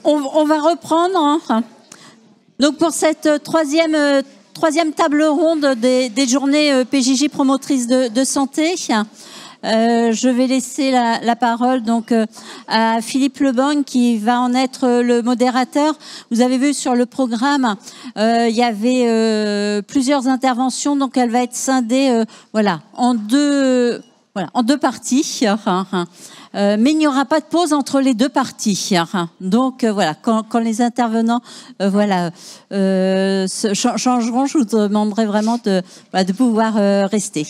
On va reprendre. Hein. Donc pour cette troisième table ronde des journées PJJ promotrices de santé, je vais laisser la parole donc à Philippe Leborgne qui va en être le modérateur. Vous avez vu sur le programme, il y avait plusieurs interventions, donc elle va être scindée en deux parties. Mais il n'y aura pas de pause entre les deux parties. Donc voilà, quand les intervenants changeront, je vous demanderai vraiment de pouvoir rester.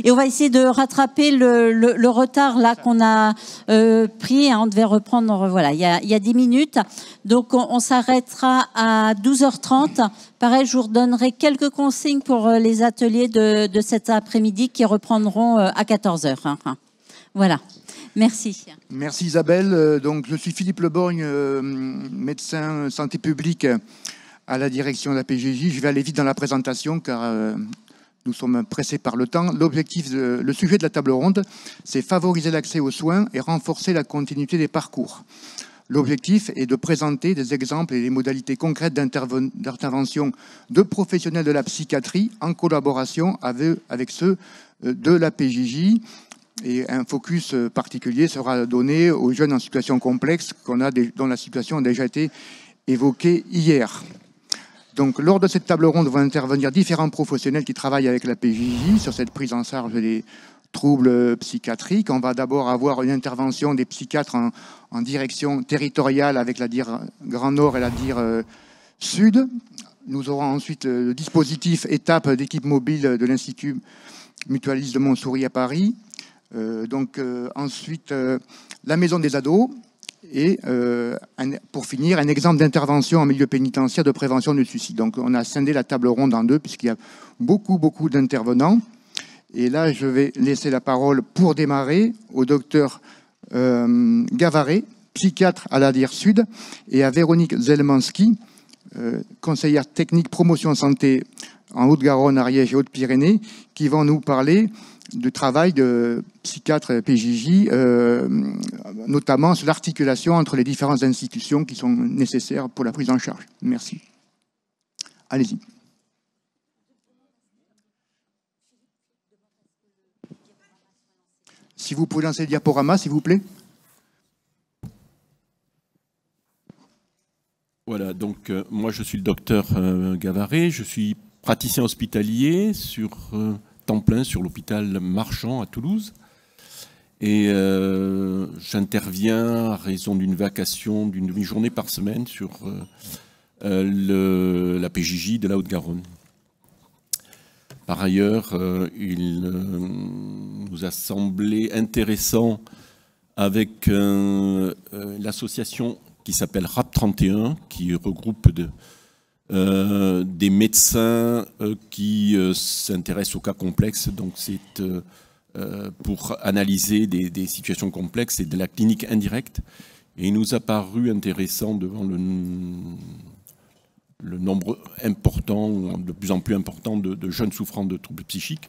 Et on va essayer de rattraper le retard là qu'on a pris. On devait reprendre il y a 10 minutes. Donc on s'arrêtera à 12h30. Pareil, je vous redonnerai quelques consignes pour les ateliers de cet après-midi qui reprendront à 14h. Voilà. Merci. Merci Isabelle. Donc, je suis Philippe Leborgne, médecin santé publique à la direction de la PJJ. Je vais aller vite dans la présentation car nous sommes pressés par le temps. Le sujet de la table ronde, c'est favoriser l'accès aux soins et renforcer la continuité des parcours. L'objectif est de présenter des exemples et les modalités concrètes d'intervention de professionnels de la psychiatrie en collaboration avec ceux de la PJJ. Et un focus particulier sera donné aux jeunes en situation complexe dont la situation a déjà été évoquée hier. Donc, lors de cette table ronde vont intervenir différents professionnels qui travaillent avec la PJJ sur cette prise en charge des troubles psychiatriques. On va d'abord avoir une intervention des psychiatres en direction territoriale avec la DIR Grand Nord et la DIR Sud. Nous aurons ensuite le dispositif étape d'équipe mobile de l'Institut mutualiste de Montsouris à Paris. Ensuite, la maison des ados et pour finir, un exemple d'intervention en milieu pénitentiaire de prévention du suicide. Donc, on a scindé la table ronde en deux puisqu'il y a beaucoup d'intervenants. Et là, je vais laisser la parole pour démarrer au docteur Gavaret, psychiatre à la DIR Sud, et à Véronique Zelmanski, conseillère technique promotion santé en Haute-Garonne, Ariège et Haute-Pyrénées, qui vont nous parler du travail de psychiatre PJJ, notamment sur l'articulation entre les différentes institutions qui sont nécessaires pour la prise en charge. Merci. Allez-y. Si vous pouvez lancer le diaporama, s'il vous plaît. Voilà, donc moi je suis le docteur Gavaret, je suis praticien hospitalier sur temps plein sur l'hôpital Marchand à Toulouse. Et j'interviens à raison d'une vacation d'une demi-journée par semaine sur la PJJ de la Haute-Garonne. Par ailleurs, il nous a semblé intéressant avec l'association qui s'appelle RAP 31, qui regroupe des médecins qui s'intéressent aux cas complexes. Donc c'est pour analyser des situations complexes et de la clinique indirecte. Et il nous a paru intéressant devant le nombre important, de plus en plus important de jeunes souffrant de troubles psychiques,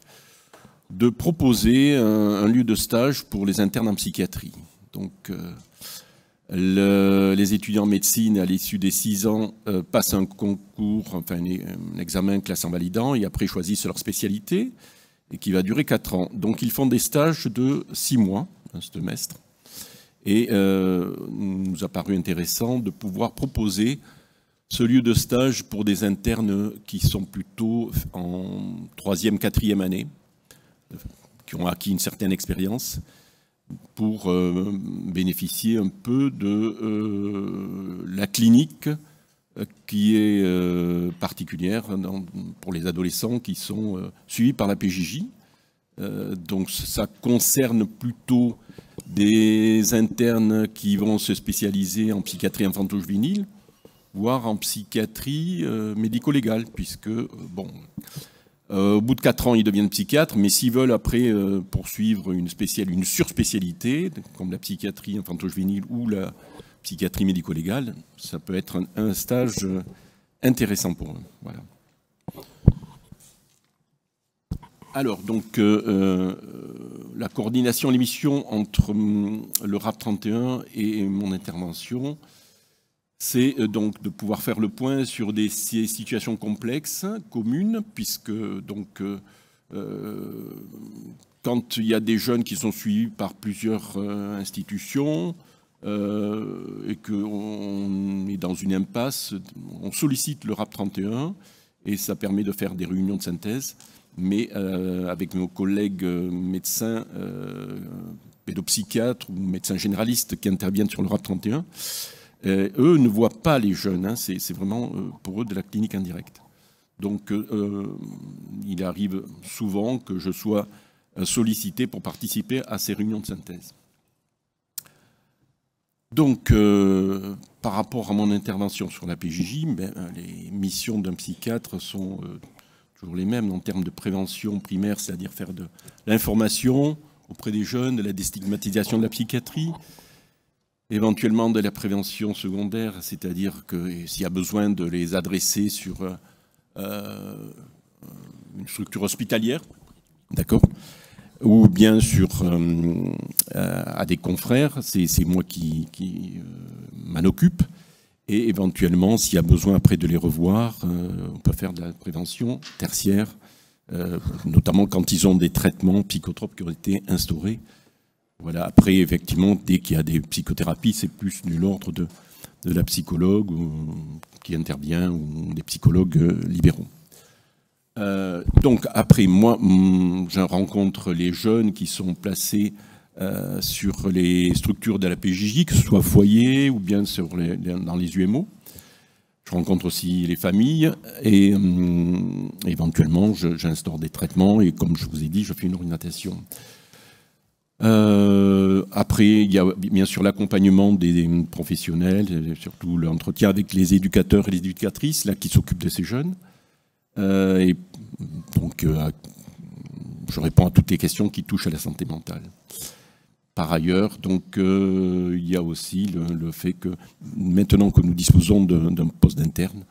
de proposer un lieu de stage pour les internes en psychiatrie. Donc les étudiants en médecine, à l'issue des 6 ans, passent un concours, enfin un examen classe en validant, et après choisissent leur spécialité, et qui va durer 4 ans. Donc ils font des stages de 6 mois, un semestre, et nous a paru intéressant de pouvoir proposer ce lieu de stage pour des internes qui sont plutôt en 3e, 4e année, qui ont acquis une certaine expérience, pour bénéficier un peu de la clinique qui est particulière pour les adolescents qui sont suivis par la PJJ. Donc ça concerne plutôt des internes qui vont se spécialiser en psychiatrie infanto-juvénile, voire en psychiatrie médico-légale, puisque, bon, au bout de 4 ans, ils deviennent psychiatres, mais s'ils veulent après poursuivre une surspécialité, comme la psychiatrie infanto-juvénile ou la psychiatrie médico-légale, ça peut être un stage intéressant pour eux. Voilà. Alors, donc, la coordination, l'émission entre le RAP 31 et mon intervention, c'est donc de pouvoir faire le point sur ces situations complexes, communes, puisque donc quand il y a des jeunes qui sont suivis par plusieurs institutions et qu'on est dans une impasse, on sollicite le RAP 31 et ça permet de faire des réunions de synthèse, mais avec nos collègues médecins, pédopsychiatres ou médecins généralistes qui interviennent sur le RAP 31, eux ne voient pas les jeunes, hein, c'est vraiment pour eux de la clinique indirecte. Donc il arrive souvent que je sois sollicité pour participer à ces réunions de synthèse. Donc par rapport à mon intervention sur la PJJ, les missions d'un psychiatre sont toujours les mêmes en termes de prévention primaire, c'est-à-dire faire de l'information auprès des jeunes, de la déstigmatisation de la psychiatrie, éventuellement de la prévention secondaire, c'est-à-dire que s'il y a besoin de les adresser sur une structure hospitalière, d'accord, ou bien à des confrères, c'est moi qui m'en occupe, et éventuellement, s'il y a besoin après de les revoir, on peut faire de la prévention tertiaire, notamment quand ils ont des traitements psychotropes qui ont été instaurés. Voilà. Après, effectivement, dès qu'il y a des psychothérapies, c'est plus de l'ordre de la psychologue qui intervient ou des psychologues libéraux. Donc après, moi, je rencontre les jeunes qui sont placés sur les structures de la PJJ, que ce soit foyer ou bien dans les UMO. Je rencontre aussi les familles et éventuellement, j'instaure des traitements et comme je vous ai dit, je fais une orientation. Après, il y a bien sûr l'accompagnement des professionnels, surtout l'entretien avec les éducateurs et les éducatrices là, qui s'occupent de ces jeunes. Et donc, je réponds à toutes les questions qui touchent à la santé mentale. Par ailleurs, donc, il y a aussi le fait que maintenant que nous disposons d'un poste d'interne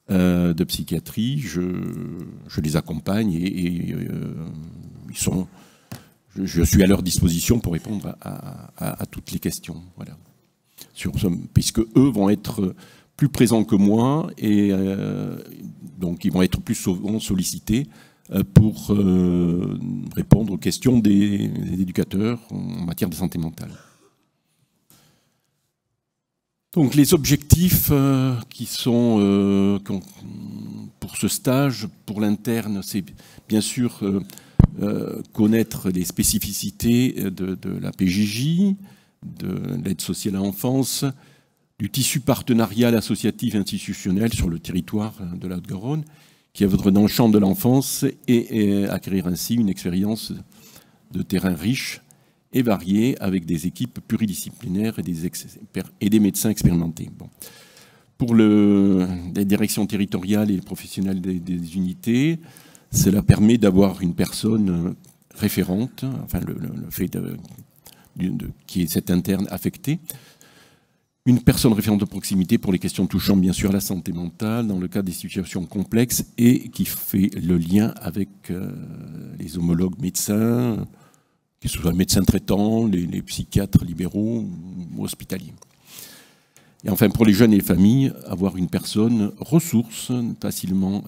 de psychiatrie, je les accompagne et ils sont... Je suis à leur disposition pour répondre à toutes les questions. Voilà. Puisque eux vont être plus présents que moi et donc ils vont être plus souvent sollicités pour répondre aux questions des éducateurs en matière de santé mentale. Donc les objectifs qui sont pour ce stage, pour l'interne, c'est bien sûr connaître les spécificités de la PJJ, de l'aide sociale à l'enfance, du tissu partenarial associatif et institutionnel sur le territoire de la Haute-Garonne, qui œuvre dans le champ de l'enfance et acquérir ainsi une expérience de terrain riche et variée avec des équipes pluridisciplinaires et des médecins expérimentés. Bon. Pour les directions territoriales et les professionnels des unités, cela permet d'avoir une personne référente, enfin le fait qui est cette interne affectée, une personne référente de proximité pour les questions touchant bien sûr à la santé mentale dans le cas des situations complexes et qui fait le lien avec les homologues médecins, que ce soit médecins traitants, les psychiatres libéraux ou hospitaliers. Et enfin, pour les jeunes et les familles, avoir une personne ressource, facilement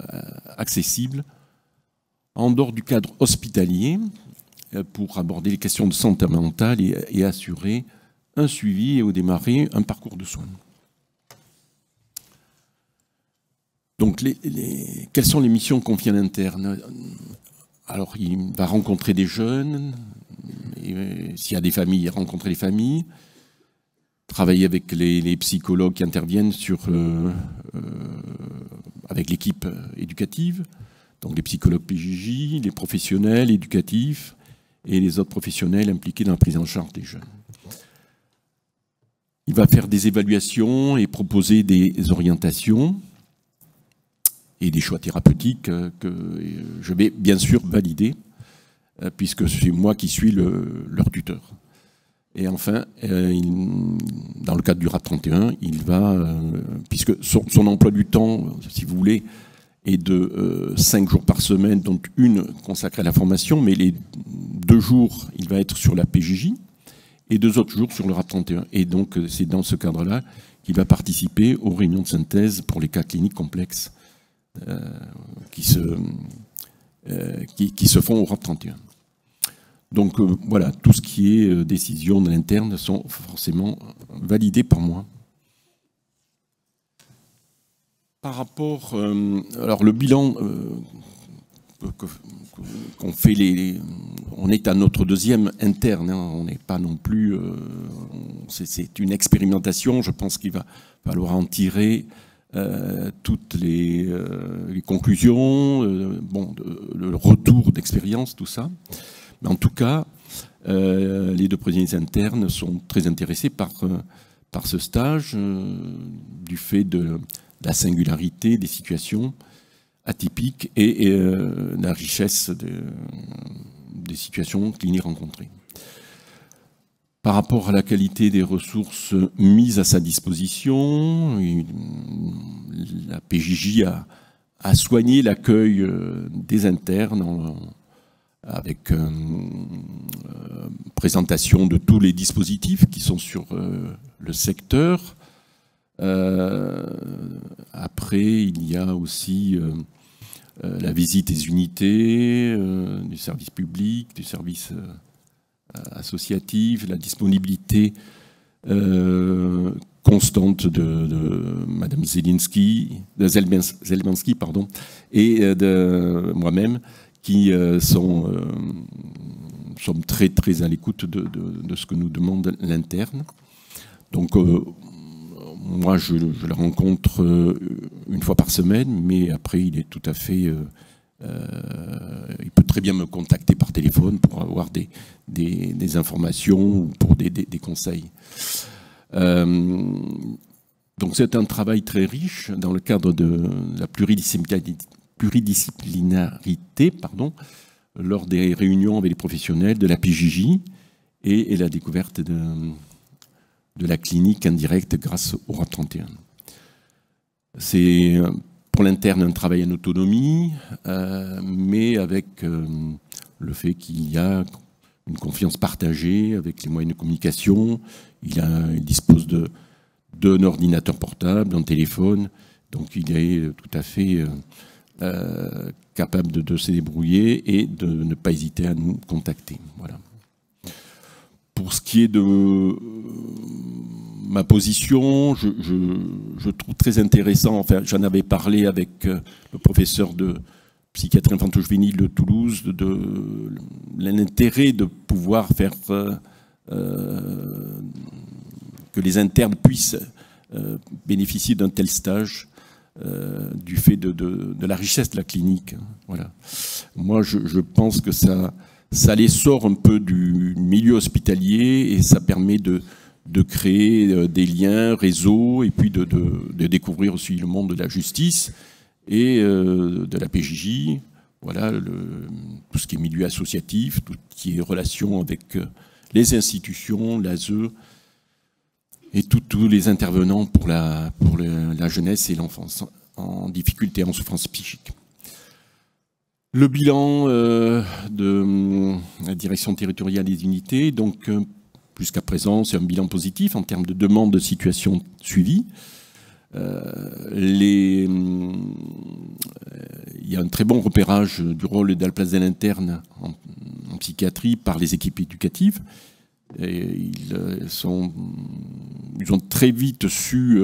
accessible, en dehors du cadre hospitalier, pour aborder les questions de santé mentale et assurer un suivi et au démarrer un parcours de soins. Donc, quelles sont les missions confiées à l'interne? Alors, il va rencontrer des jeunes, s'il y a des familles, rencontrer les familles, travailler avec les psychologues qui interviennent avec l'équipe éducative, donc les psychologues PJJ, les professionnels éducatifs et les autres professionnels impliqués dans la prise en charge des jeunes. Il va faire des évaluations et proposer des orientations et des choix thérapeutiques que je vais bien sûr valider, puisque c'est moi qui suis leur tuteur. Et enfin, dans le cadre du RAP 31, il va, puisque son emploi du temps, si vous voulez, est de 5 jours par semaine, dont une consacrée à la formation, mais les 2 jours, il va être sur la PJJ, et 2 autres jours sur le RAP 31. Et donc, c'est dans ce cadre-là qui va participer aux réunions de synthèse pour les cas cliniques complexes qui se font au RAP 31. Donc voilà, tout ce qui est décision de l'interne sont forcément validées par moi. Par rapport, alors le bilan qu'on fait, on est à notre deuxième interne, hein, on n'est pas non plus, c'est une expérimentation, je pense qu'il va falloir en tirer toutes les conclusions, bon, le retour d'expérience, tout ça. Mais en tout cas, les deux premiers internes sont très intéressés par ce stage, du fait de la singularité des situations atypiques et la richesse des situations cliniques rencontrées. Par rapport à la qualité des ressources mises à sa disposition, la PJJ a soigné l'accueil des internes avec présentation de tous les dispositifs qui sont sur le secteur. Après, il y a aussi la visite des unités, du service public, du service associatif, la disponibilité constante de Madame Zelmansky, pardon, et de moi-même, qui sommes très très à l'écoute de ce que nous demande l'interne. Donc moi je le rencontre une fois par semaine, mais après il est tout à fait, il peut très bien me contacter par téléphone pour avoir des informations ou pour des conseils. Donc c'est un travail très riche dans le cadre de la pluridisciplinarité, lors des réunions avec les professionnels de la PJJ et la découverte de la clinique indirecte grâce au RAP 31. C'est pour l'interne un travail en autonomie, mais avec le fait qu'il y a une confiance partagée avec les moyens de communication. Il dispose d'un ordinateur portable, d'un téléphone, donc il est tout à fait capable de se débrouiller et de ne pas hésiter à nous contacter. Voilà. Pour ce qui est de ma position, je trouve très intéressant, enfin j'en avais parlé avec le professeur de psychiatrie infanto-juvénile de Toulouse, de l'intérêt de pouvoir faire que les internes puissent bénéficier d'un tel stage du fait de la richesse de la clinique. Voilà. Moi, je pense que ça les sort un peu du milieu hospitalier et ça permet de créer des liens, réseaux, et puis de découvrir aussi le monde de la justice et de la PJJ. Voilà, tout ce qui est milieu associatif, tout ce qui est relation avec les institutions, l'ASE, et tous les intervenants pour la jeunesse et l'enfance en difficulté, en souffrance psychique. Le bilan de la direction territoriale des unités, donc jusqu'à présent, c'est un bilan positif en termes de demande de situation suivie. Il y a un très bon repérage du rôle et de la place de l'interne en psychiatrie par les équipes éducatives. Et ils ont très vite su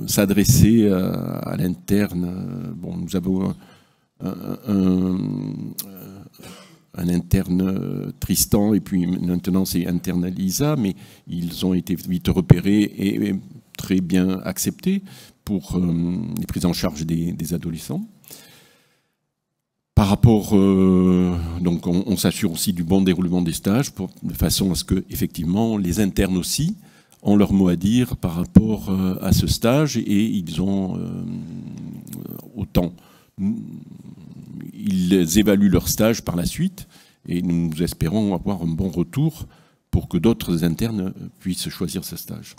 s'adresser à l'interne. Bon, nous avons un interne Tristan, et puis maintenant c'est interne Lisa, mais ils ont été vite repérés et très bien acceptés pour les prises en charge des adolescents. Par rapport, donc on s'assure aussi du bon déroulement des stages, de façon à ce que effectivement les internes aussi ont leur mot à dire par rapport à ce stage, et ils ont autant. Ils évaluent leur stage par la suite et nous espérons avoir un bon retour pour que d'autres internes puissent choisir ce stage.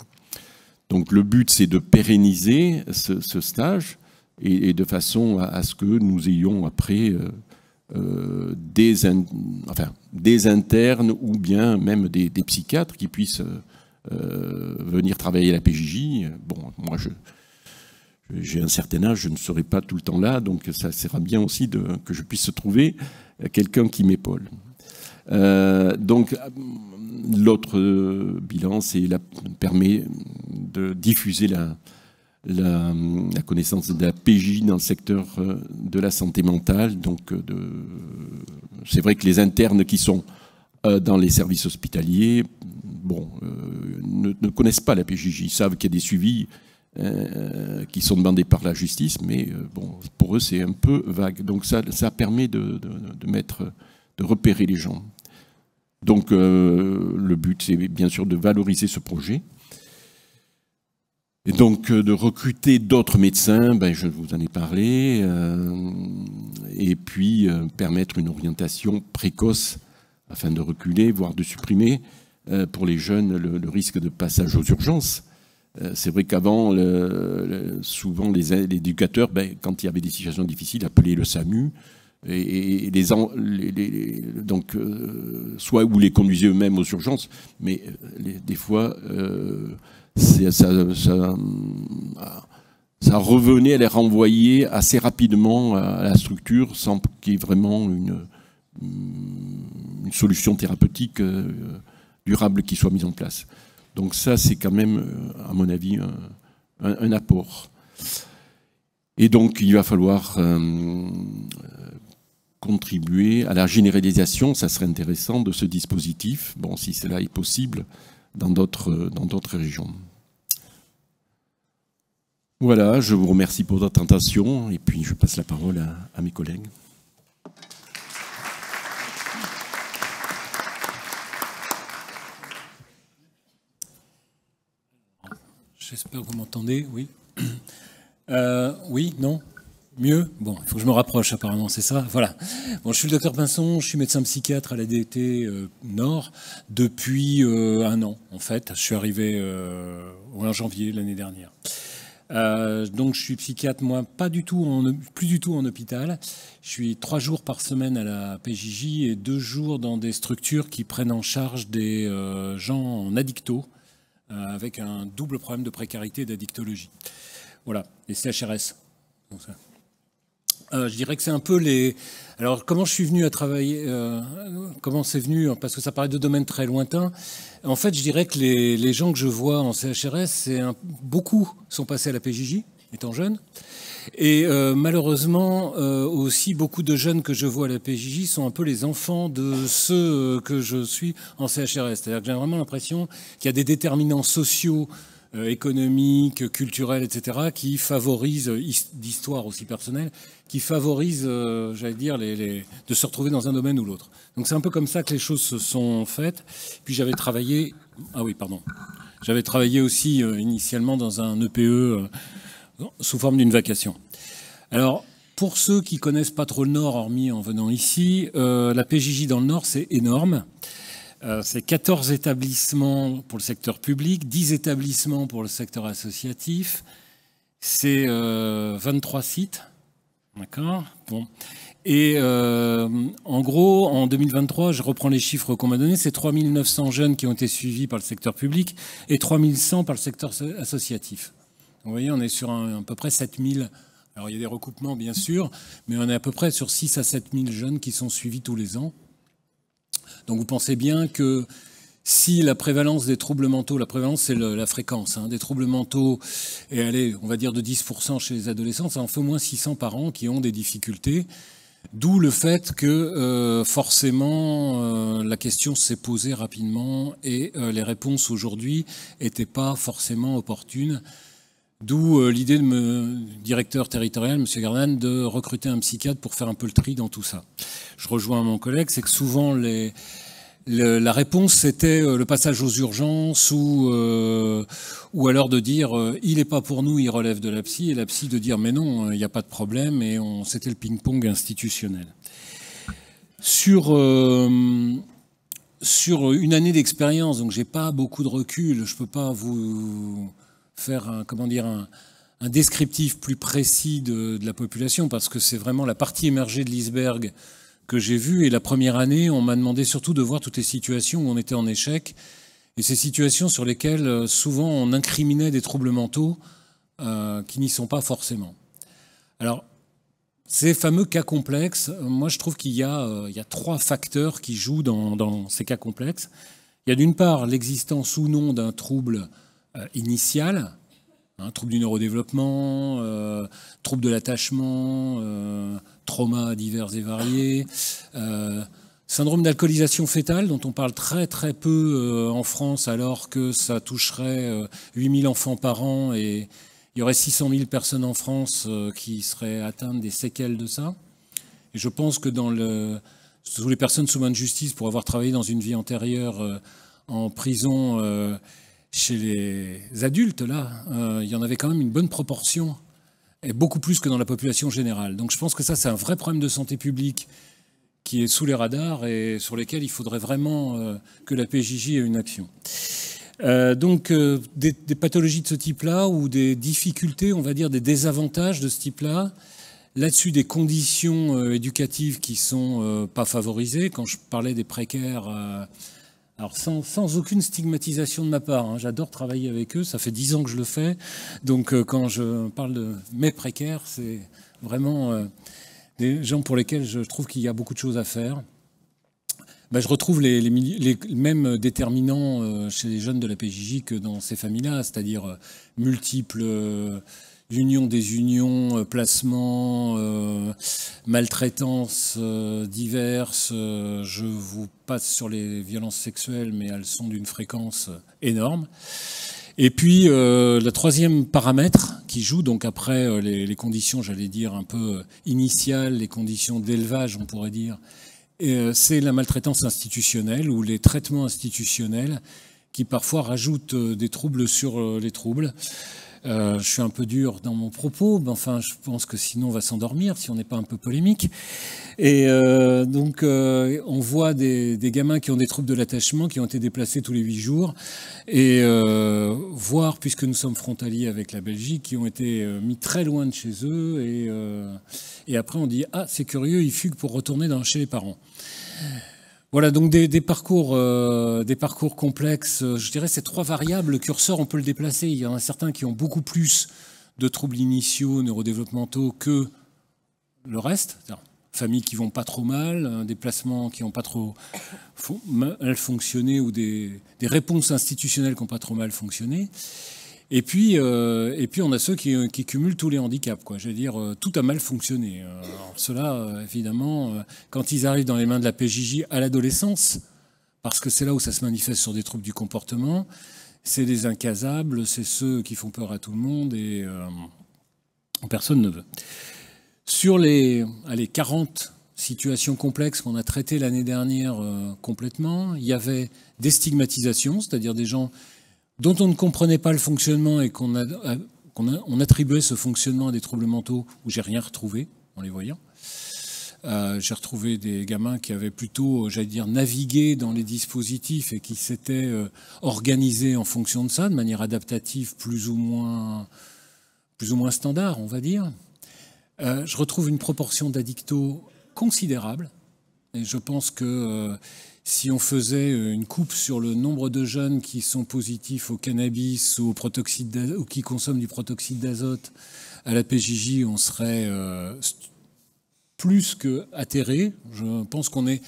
Donc le but, c'est de pérenniser ce stage et de façon à ce que nous ayons après des internes ou bien même des psychiatres qui puissent venir travailler à la PJJ. Bon, moi, j'ai un certain âge, je ne serai pas tout le temps là, donc ça sera bien aussi que je puisse trouver quelqu'un qui m'épaule. Donc, l'autre bilan, permet de diffuser la connaissance de la PJ dans le secteur de la santé mentale. Donc, c'est vrai que les internes qui sont dans les services hospitaliers, bon, ne connaissent pas la PJJ. Ils savent qu'il y a des suivis qui sont demandés par la justice, mais bon, pour eux, c'est un peu vague. Donc, ça permet de repérer les gens. Donc, le but, c'est bien sûr de valoriser ce projet. Et donc, de recruter d'autres médecins, ben, je vous en ai parlé, et puis permettre une orientation précoce afin de reculer, voire de supprimer pour les jeunes le risque de passage aux urgences. C'est vrai qu'avant, souvent, les éducateurs, ben, quand il y avait des situations difficiles, appelaient le SAMU, et donc, soit ou les conduisaient eux-mêmes aux urgences, mais des fois, ça revenait à les renvoyer assez rapidement à la structure sans qu'il y ait vraiment une solution thérapeutique durable qui soit mise en place. Donc ça, c'est quand même, à mon avis, un apport. Et donc, il va falloir contribuer à la généralisation, ça serait intéressant, de ce dispositif, bon, si cela est possible, dans d'autres régions. Voilà, je vous remercie pour votre attention, et puis je passe la parole à mes collègues. J'espère que vous m'entendez, oui. Oui, non? Mieux? Bon, il faut que je me rapproche apparemment, c'est ça? Voilà. Bon, je suis le docteur Pinson, je suis médecin psychiatre à l'ADT Nord depuis 1 an, en fait. Je suis arrivé en janvier l'année dernière. Donc je suis psychiatre, moi, plus du tout en hôpital. Je suis 3 jours par semaine à la PJJ et 2 jours dans des structures qui prennent en charge des gens en addicto, avec un double problème de précarité et d'addictologie. Voilà, les CHRS. Donc ça. Je dirais que c'est un peu les... Alors, comment je suis venu à travailler comment c'est venu? Parce que ça paraît de domaines très lointains. En fait, je dirais que les gens que je vois en CHRS, beaucoup sont passés à la PJJ, étant jeunes. Et malheureusement, aussi, beaucoup de jeunes que je vois à la PJJ sont un peu les enfants de ceux que je suis en CHRS. C'est-à-dire que j'ai vraiment l'impression qu'il y a des déterminants sociaux, économiques, culturels, etc., qui favorisent, d'histoire aussi personnelle, qui favorisent, j'allais dire, de se retrouver dans un domaine ou l'autre. Donc c'est un peu comme ça que les choses se sont faites. Puis j'avais travaillé... Ah oui, pardon. J'avais travaillé aussi initialement dans un EPE sous forme d'une vacation. Alors, pour ceux qui connaissent pas trop le Nord, hormis en venant ici, la PJJ dans le Nord, c'est énorme. C'est 14 établissements pour le secteur public, 10 établissements pour le secteur associatif, c'est 23 sites, d'accord. Bon. Et en gros, en 2023, je reprends les chiffres qu'on m'a donnés, c'est 3900 jeunes qui ont été suivis par le secteur public et 3100 par le secteur associatif. Vous voyez, on est sur à peu près 7000. Alors il y a des recoupements bien sûr, mais on est à peu près sur 6 à 7000 jeunes qui sont suivis tous les ans. Donc vous pensez bien que si la prévalence des troubles mentaux, la prévalence c'est la fréquence des troubles mentaux, et allez, on va dire de 10% chez les adolescents, ça en fait au moins 600 par an qui ont des difficultés. D'où le fait que forcément la question s'est posée rapidement et les réponses aujourd'hui n'étaient pas forcément opportunes. D'où l'idée de directeur territorial, M. Gardan, de recruter un psychiatre pour faire un peu le tri dans tout ça. Je rejoins mon collègue, c'est que souvent la réponse c'était le passage aux urgences ou alors de dire il n'est pas pour nous, il relève de la psy, et la psy de dire mais non, il n'y a pas de problème, et c'était le ping-pong institutionnel. Sur une année d'expérience, donc j'ai pas beaucoup de recul, je peux pas vous faire un descriptif plus précis de la population, parce que c'est vraiment la partie émergée de l'iceberg que j'ai vue. Et la première année, on m'a demandé surtout de voir toutes les situations où on était en échec et ces situations sur lesquelles souvent on incriminait des troubles mentaux qui n'y sont pas forcément. Alors, ces fameux cas complexes, moi je trouve qu'il y a 3 facteurs qui jouent dans ces cas complexes. Il y a d'une part l'existence ou non d'un trouble initial, trouble du neurodéveloppement, trouble de l'attachement, traumas divers et variés, syndrome d'alcoolisation fœtale dont on parle très très peu en France alors que ça toucherait 8000 enfants par an et il y aurait 600 000 personnes en France qui seraient atteintes des séquelles de ça. Et je pense que sous les personnes sous main de justice, pour avoir travaillé dans une vie antérieure en prison chez les adultes, là, il y en avait quand même une bonne proportion, et beaucoup plus que dans la population générale. Donc je pense que ça, c'est un vrai problème de santé publique qui est sous les radars et sur lesquels il faudrait vraiment que la PJJ ait une action. Donc des pathologies de ce type-là ou des difficultés, on va dire des désavantages de ce type-là, là-dessus des conditions éducatives qui sont pas favorisées. Quand je parlais des précaires, alors sans aucune stigmatisation de ma part, j'adore travailler avec eux, ça fait 10 ans que je le fais, donc quand je parle de mes précaires, c'est vraiment des gens pour lesquels je trouve qu'il y a beaucoup de choses à faire. Je retrouve les mêmes déterminants chez les jeunes de la PJJ que dans ces familles-là, c'est-à-dire multiples unions, désunions, placements, maltraitances diverses. Je vous passe sur les violences sexuelles, mais elles sont d'une fréquence énorme. Et puis, le troisième paramètre qui joue, donc après les conditions, j'allais dire, un peu initiales, les conditions d'élevage, on pourrait dire, c'est la maltraitance institutionnelle ou les traitements institutionnels qui parfois rajoutent des troubles sur les troubles. Je suis un peu dur dans mon propos, mais enfin, je pense que sinon on va s'endormir si on n'est pas un peu polémique. Et donc, on voit des gamins qui ont des troubles de l'attachement, qui ont été déplacés tous les 8 jours, et voire, puisque nous sommes frontaliers avec la Belgique, qui ont été mis très loin de chez eux, et après on dit « Ah, c'est curieux, ils fuguent pour retourner chez les parents ». Voilà, donc des parcours complexes. Je dirais ces 3 variables, le curseur, on peut le déplacer. Il y en a certains qui ont beaucoup plus de troubles initiaux, neurodéveloppementaux que le reste. Familles qui vont pas trop mal, des placements qui n'ont pas trop mal fonctionné ou des réponses institutionnelles qui n'ont pas trop mal fonctionné. Et puis on a ceux qui cumulent tous les handicaps, quoi. Je veux dire, tout a mal fonctionné. Alors ceux-là, évidemment, quand ils arrivent dans les mains de la PJJ à l'adolescence, parce que c'est là où ça se manifeste sur des troubles du comportement, c'est les incasables, c'est ceux qui font peur à tout le monde et personne ne veut. Sur les 40 situations complexes qu'on a traitées l'année dernière complètement, il y avait des stigmatisations, c'est-à-dire des gens dont on ne comprenait pas le fonctionnement et qu'on attribuait ce fonctionnement à des troubles mentaux où j'ai rien retrouvé en les voyant. J'ai retrouvé des gamins qui avaient plutôt, j'allais dire, navigué dans les dispositifs et qui s'étaient organisés en fonction de ça, de manière adaptative plus ou moins standard, on va dire. Je retrouve une proportion d'addictos considérable. Et je pense que si on faisait une coupe sur le nombre de jeunes qui sont positifs au cannabis ou ou qui consomment du protoxyde d'azote à la PJJ, on serait plus que atterré. Je pense qu'on est...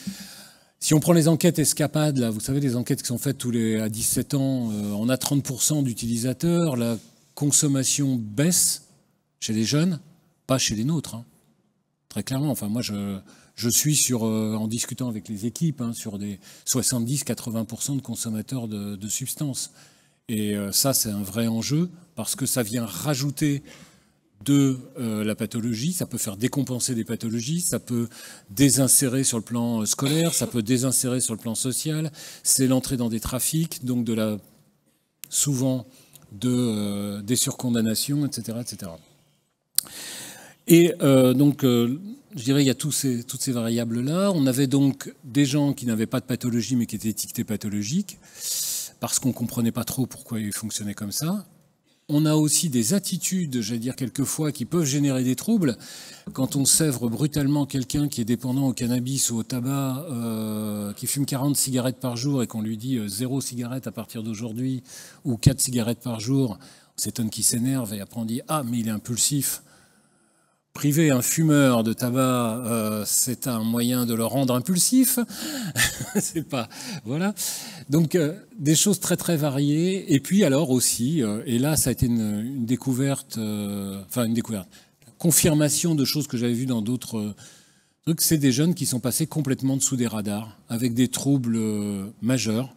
Si on prend les enquêtes escapades, là, vous savez, les enquêtes qui sont faites à 17 ans, on a 30% d'utilisateurs, la consommation baisse chez les jeunes, pas chez les nôtres, très clairement. Enfin, moi, je suis en discutant avec les équipes, sur des 70-80% de consommateurs de substances. Et ça, c'est un vrai enjeu, parce que ça vient rajouter de la pathologie, ça peut faire décompenser des pathologies, ça peut désinsérer sur le plan scolaire, ça peut désinsérer sur le plan social, c'est l'entrée dans des trafics, donc souvent des surcondamnations, etc. etc. Et donc, je dirais, il y a toutes ces variables-là. On avait donc des gens qui n'avaient pas de pathologie, mais qui étaient étiquetés pathologiques, parce qu'on ne comprenait pas trop pourquoi ils fonctionnaient comme ça. On a aussi des attitudes, j'allais dire quelquefois, qui peuvent générer des troubles. Quand on sèvre brutalement quelqu'un qui est dépendant au cannabis ou au tabac, qui fume 40 cigarettes par jour et qu'on lui dit 0 cigarette à partir d'aujourd'hui ou 4 cigarettes par jour, on s'étonne qu'il s'énerve et après on dit « Ah, mais il est impulsif ». Priver un fumeur de tabac, c'est un moyen de le rendre impulsif. C'est pas, voilà. Donc des choses très très variées. Et puis alors aussi, et là ça a été une découverte, confirmation de choses que j'avais vues dans d'autres trucs. C'est des jeunes qui sont passés complètement dessous des radars, avec des troubles majeurs.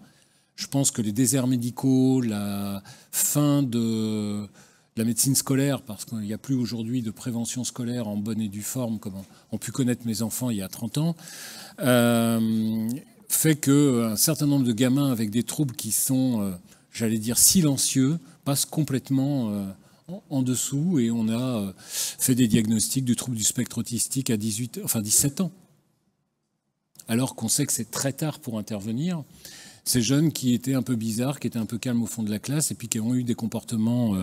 Je pense que les déserts médicaux, la fin de la médecine scolaire, parce qu'il n'y a plus aujourd'hui de prévention scolaire en bonne et due forme, comme ont pu connaître mes enfants il y a 30 ans, fait qu'un certain nombre de gamins avec des troubles qui sont, j'allais dire, silencieux, passent complètement en dessous, et on a fait des diagnostics du trouble du spectre autistique à 17 ans. Alors qu'on sait que c'est très tard pour intervenir. Ces jeunes qui étaient un peu bizarres, qui étaient un peu calmes au fond de la classe, et puis qui ont eu des comportements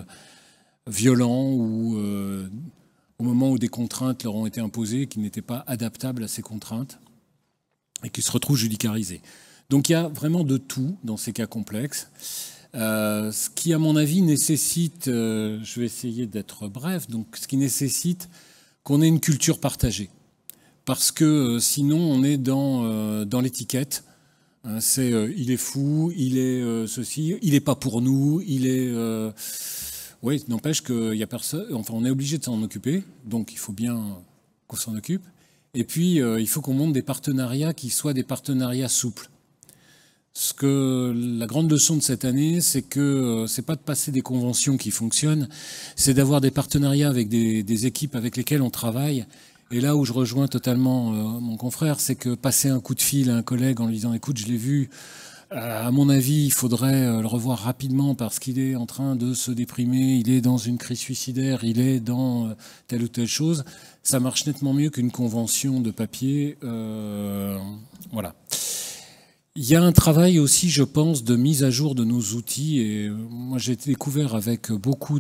violents ou au moment où des contraintes leur ont été imposées, qui n'étaient pas adaptables à ces contraintes et qui se retrouvent judicarisés. Donc il y a vraiment de tout dans ces cas complexes. Ce qui, à mon avis, nécessite, je vais essayer d'être bref, donc ce qui nécessite qu'on ait une culture partagée. Parce que sinon on est dans l'étiquette. C'est il est fou, il est ceci, il n'est pas pour nous, il est... Oui, n'empêche qu'il y a personne. Enfin, on est obligé de s'en occuper, donc il faut bien qu'on s'en occupe. Et puis, il faut qu'on monte des partenariats qui soient des partenariats souples. La grande leçon de cette année, c'est que c'est pas de passer des conventions qui fonctionnent, c'est d'avoir des partenariats avec des équipes avec lesquelles on travaille. Et là où je rejoins totalement mon confrère, c'est que passer un coup de fil à un collègue en lui disant « Écoute, je l'ai vu ». À mon avis, il faudrait le revoir rapidement parce qu'il est en train de se déprimer, il est dans une crise suicidaire, il est dans telle ou telle chose. Ça marche nettement mieux qu'une convention de papier. Voilà. Il y a un travail aussi, je pense, de mise à jour de nos outils. Et moi, j'ai découvert avec beaucoup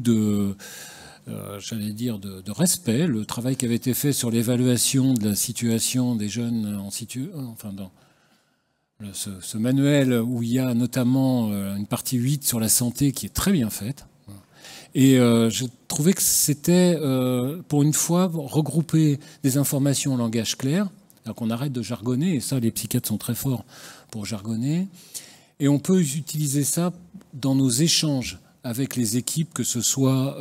j'allais dire, de respect, le travail qui avait été fait sur l'évaluation de la situation des jeunes dans ce manuel où il y a notamment une partie 8 sur la santé qui est très bien faite. Et je trouvais que c'était, pour une fois, regrouper des informations en langage clair, alors qu'on arrête de jargonner, et ça, les psychiatres sont très forts pour jargonner, et on peut utiliser ça dans nos échanges avec les équipes, que ce soit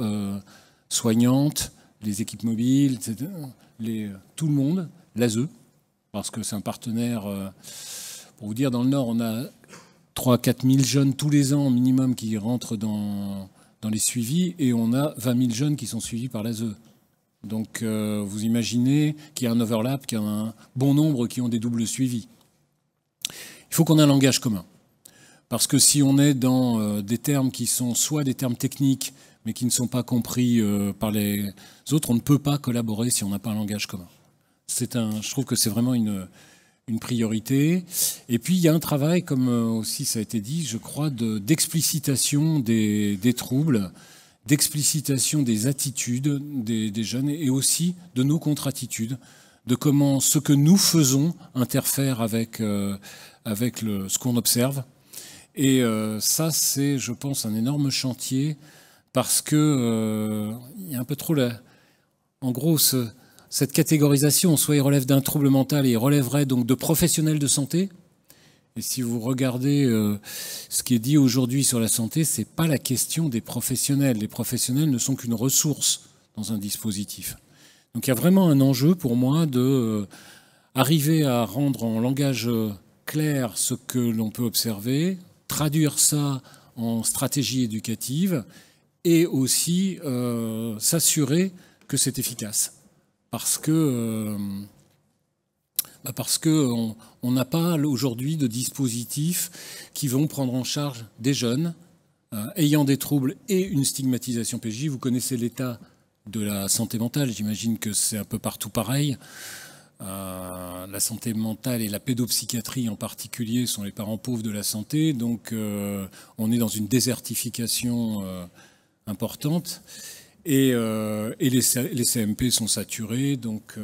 soignantes, les équipes mobiles, etc., tout le monde, l'ASE, parce que c'est un partenaire... Pour vous dire, dans le Nord, on a 3 000 à 4 000 jeunes tous les ans au minimum qui rentrent dans les suivis, et on a 20 000 jeunes qui sont suivis par l'ASE. Donc vous imaginez qu'il y a un overlap, qu'il y a un bon nombre qui ont des doubles suivis. Il faut qu'on ait un langage commun. Parce que si on est dans des termes qui sont soit des termes techniques, mais qui ne sont pas compris par les autres, on ne peut pas collaborer si on n'a pas un langage commun. Je trouve que c'est vraiment une priorité. Et puis, il y a un travail, comme aussi ça a été dit, je crois, d'explicitation des troubles, d'explicitation des attitudes des jeunes et aussi de nos contre-attitudes, de comment ce que nous faisons interfère avec ce qu'on observe. Et ça, c'est, je pense, un énorme chantier parce que il y a un peu trop en gros, cette catégorisation, soit il relève d'un trouble mental et il relèverait donc de professionnels de santé. Et si vous regardez ce qui est dit aujourd'hui sur la santé, c'est pas la question des professionnels. Les professionnels ne sont qu'une ressource dans un dispositif. Donc il y a vraiment un enjeu pour moi de arriver à rendre en langage clair ce que l'on peut observer, traduire ça en stratégie éducative et aussi s'assurer que c'est efficace. Parce que on n'a pas aujourd'hui de dispositifs qui vont prendre en charge des jeunes ayant des troubles et une stigmatisation PJ. Vous connaissez l'état de la santé mentale, j'imagine que c'est un peu partout pareil. La santé mentale et la pédopsychiatrie en particulier sont les parents pauvres de la santé, donc on est dans une désertification importante. Et les CMP sont saturés, donc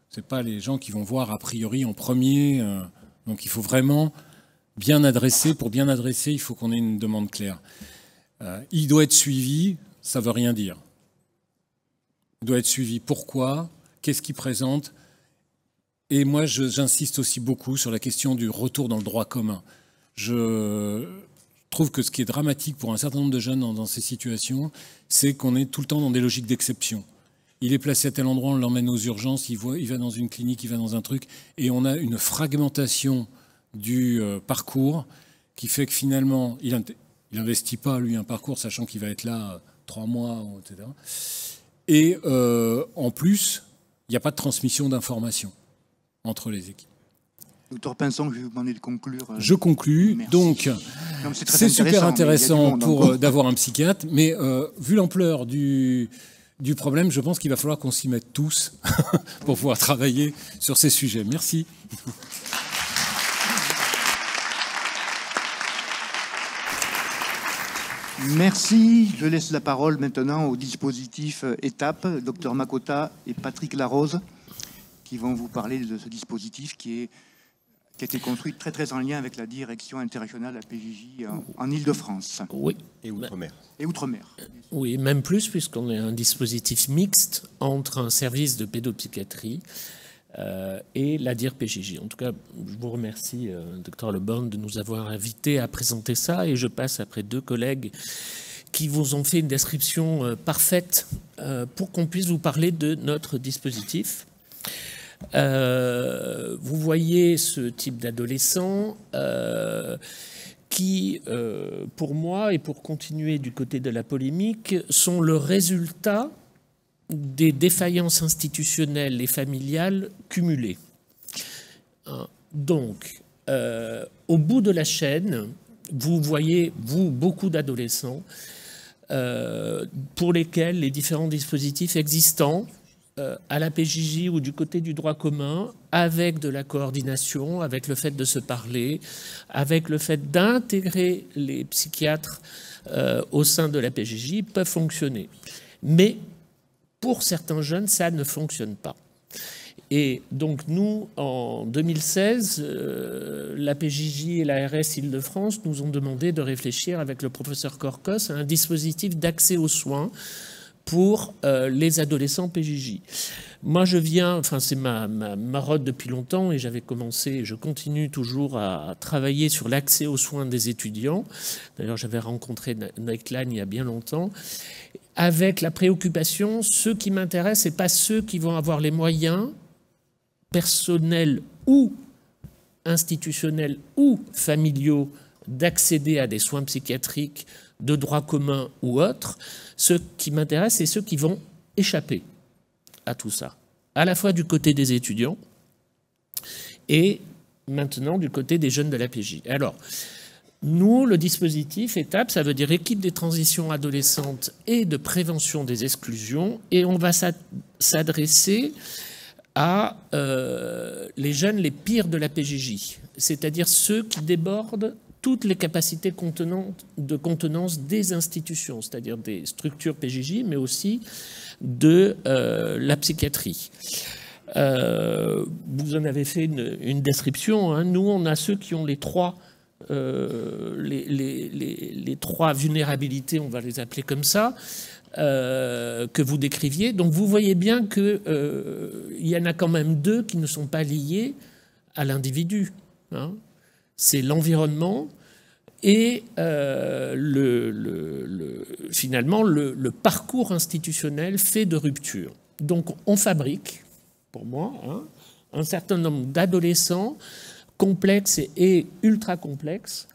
c'est pas les gens qui vont voir a priori en premier. Donc il faut vraiment bien adresser. Pour bien adresser, il faut qu'on ait une demande claire. Il doit être suivi, ça veut rien dire. Il doit être suivi. Pourquoi? Qu'est-ce qu'il présente? Et moi, j'insiste aussi beaucoup sur la question du retour dans le droit commun. Je trouve que ce qui est dramatique pour un certain nombre de jeunes dans ces situations, c'est qu'on est tout le temps dans des logiques d'exception. Il est placé à tel endroit, on l'emmène aux urgences, il va dans une clinique, il va dans un truc, et on a une fragmentation du parcours qui fait que finalement, il n'investit pas, lui, un parcours, sachant qu'il va être là 3 mois, etc. Et en plus, il n'y a pas de transmission d'informations entre les équipes. Docteur Pinson, je vais vous demander de conclure. Je conclus. Merci. Donc, c'est super intéressant d'avoir un psychiatre, mais vu l'ampleur du problème, je pense qu'il va falloir qu'on s'y mette tous pour pouvoir travailler sur ces sujets. Merci. Merci. Je laisse la parole maintenant au dispositif étape, Dr Makota et Patrick Larose, qui vont vous parler de ce dispositif qui a été construit très en lien avec la direction interrégionale de la PJJ en Île-de-France. Oui. Et Outre-mer. Et Outre-mer. Oui, même plus, puisqu'on est un dispositif mixte entre un service de pédopsychiatrie et la DIR PJJ. En tout cas, je vous remercie, Dr Leborgne, de nous avoir invités à présenter ça, et je passe après 2 collègues qui vous ont fait une description parfaite pour qu'on puisse vous parler de notre dispositif. Vous voyez ce type d'adolescent qui, pour moi, et pour continuer du côté de la polémique, sont le résultat des défaillances institutionnelles et familiales cumulées. Donc, au bout de la chaîne, vous voyez, beaucoup d'adolescents pour lesquels les différents dispositifs existants à la PJJ ou du côté du droit commun, avec de la coordination, avec le fait de se parler, avec le fait d'intégrer les psychiatres au sein de la PJJ, peuvent fonctionner. Mais pour certains jeunes, ça ne fonctionne pas. Et donc nous, en 2016, la PJJ et l'ARS Île-de-France nous ont demandé de réfléchir avec le professeur Corcos à un dispositif d'accès aux soins pour les adolescents PJJ. Moi, c'est ma marotte depuis longtemps, et j'avais commencé, et je continue toujours à travailler sur l'accès aux soins des étudiants. D'ailleurs, j'avais rencontré Neiklan il y a bien longtemps, avec la préoccupation, ceux qui m'intéressent, ce n'est pas ceux qui vont avoir les moyens personnels ou institutionnels ou familiaux d'accéder à des soins psychiatriques de droit commun ou autres. Ce qui m'intéresse, c'est ceux qui vont échapper à tout ça, à la fois du côté des étudiants et maintenant du côté des jeunes de la PJ. Alors, nous, le dispositif étape, ça veut dire équipe des transitions adolescentes et de prévention des exclusions, et on va s'adresser à les jeunes les pires de la PJJ, c'est-à-dire ceux qui débordent toutes les capacités de contenance des institutions, c'est-à-dire des structures PJJ, mais aussi de la psychiatrie. Vous en avez fait une description. Hein. Nous, on a ceux qui ont les 3 vulnérabilités, on va les appeler comme ça, que vous décriviez. Donc vous voyez bien qu'il y en a quand même 2 qui ne sont pas liés à l'individu. Hein. C'est l'environnement et finalement le parcours institutionnel fait de rupture. Donc on fabrique, pour moi, hein, un certain nombre d'adolescents complexes et ultra complexes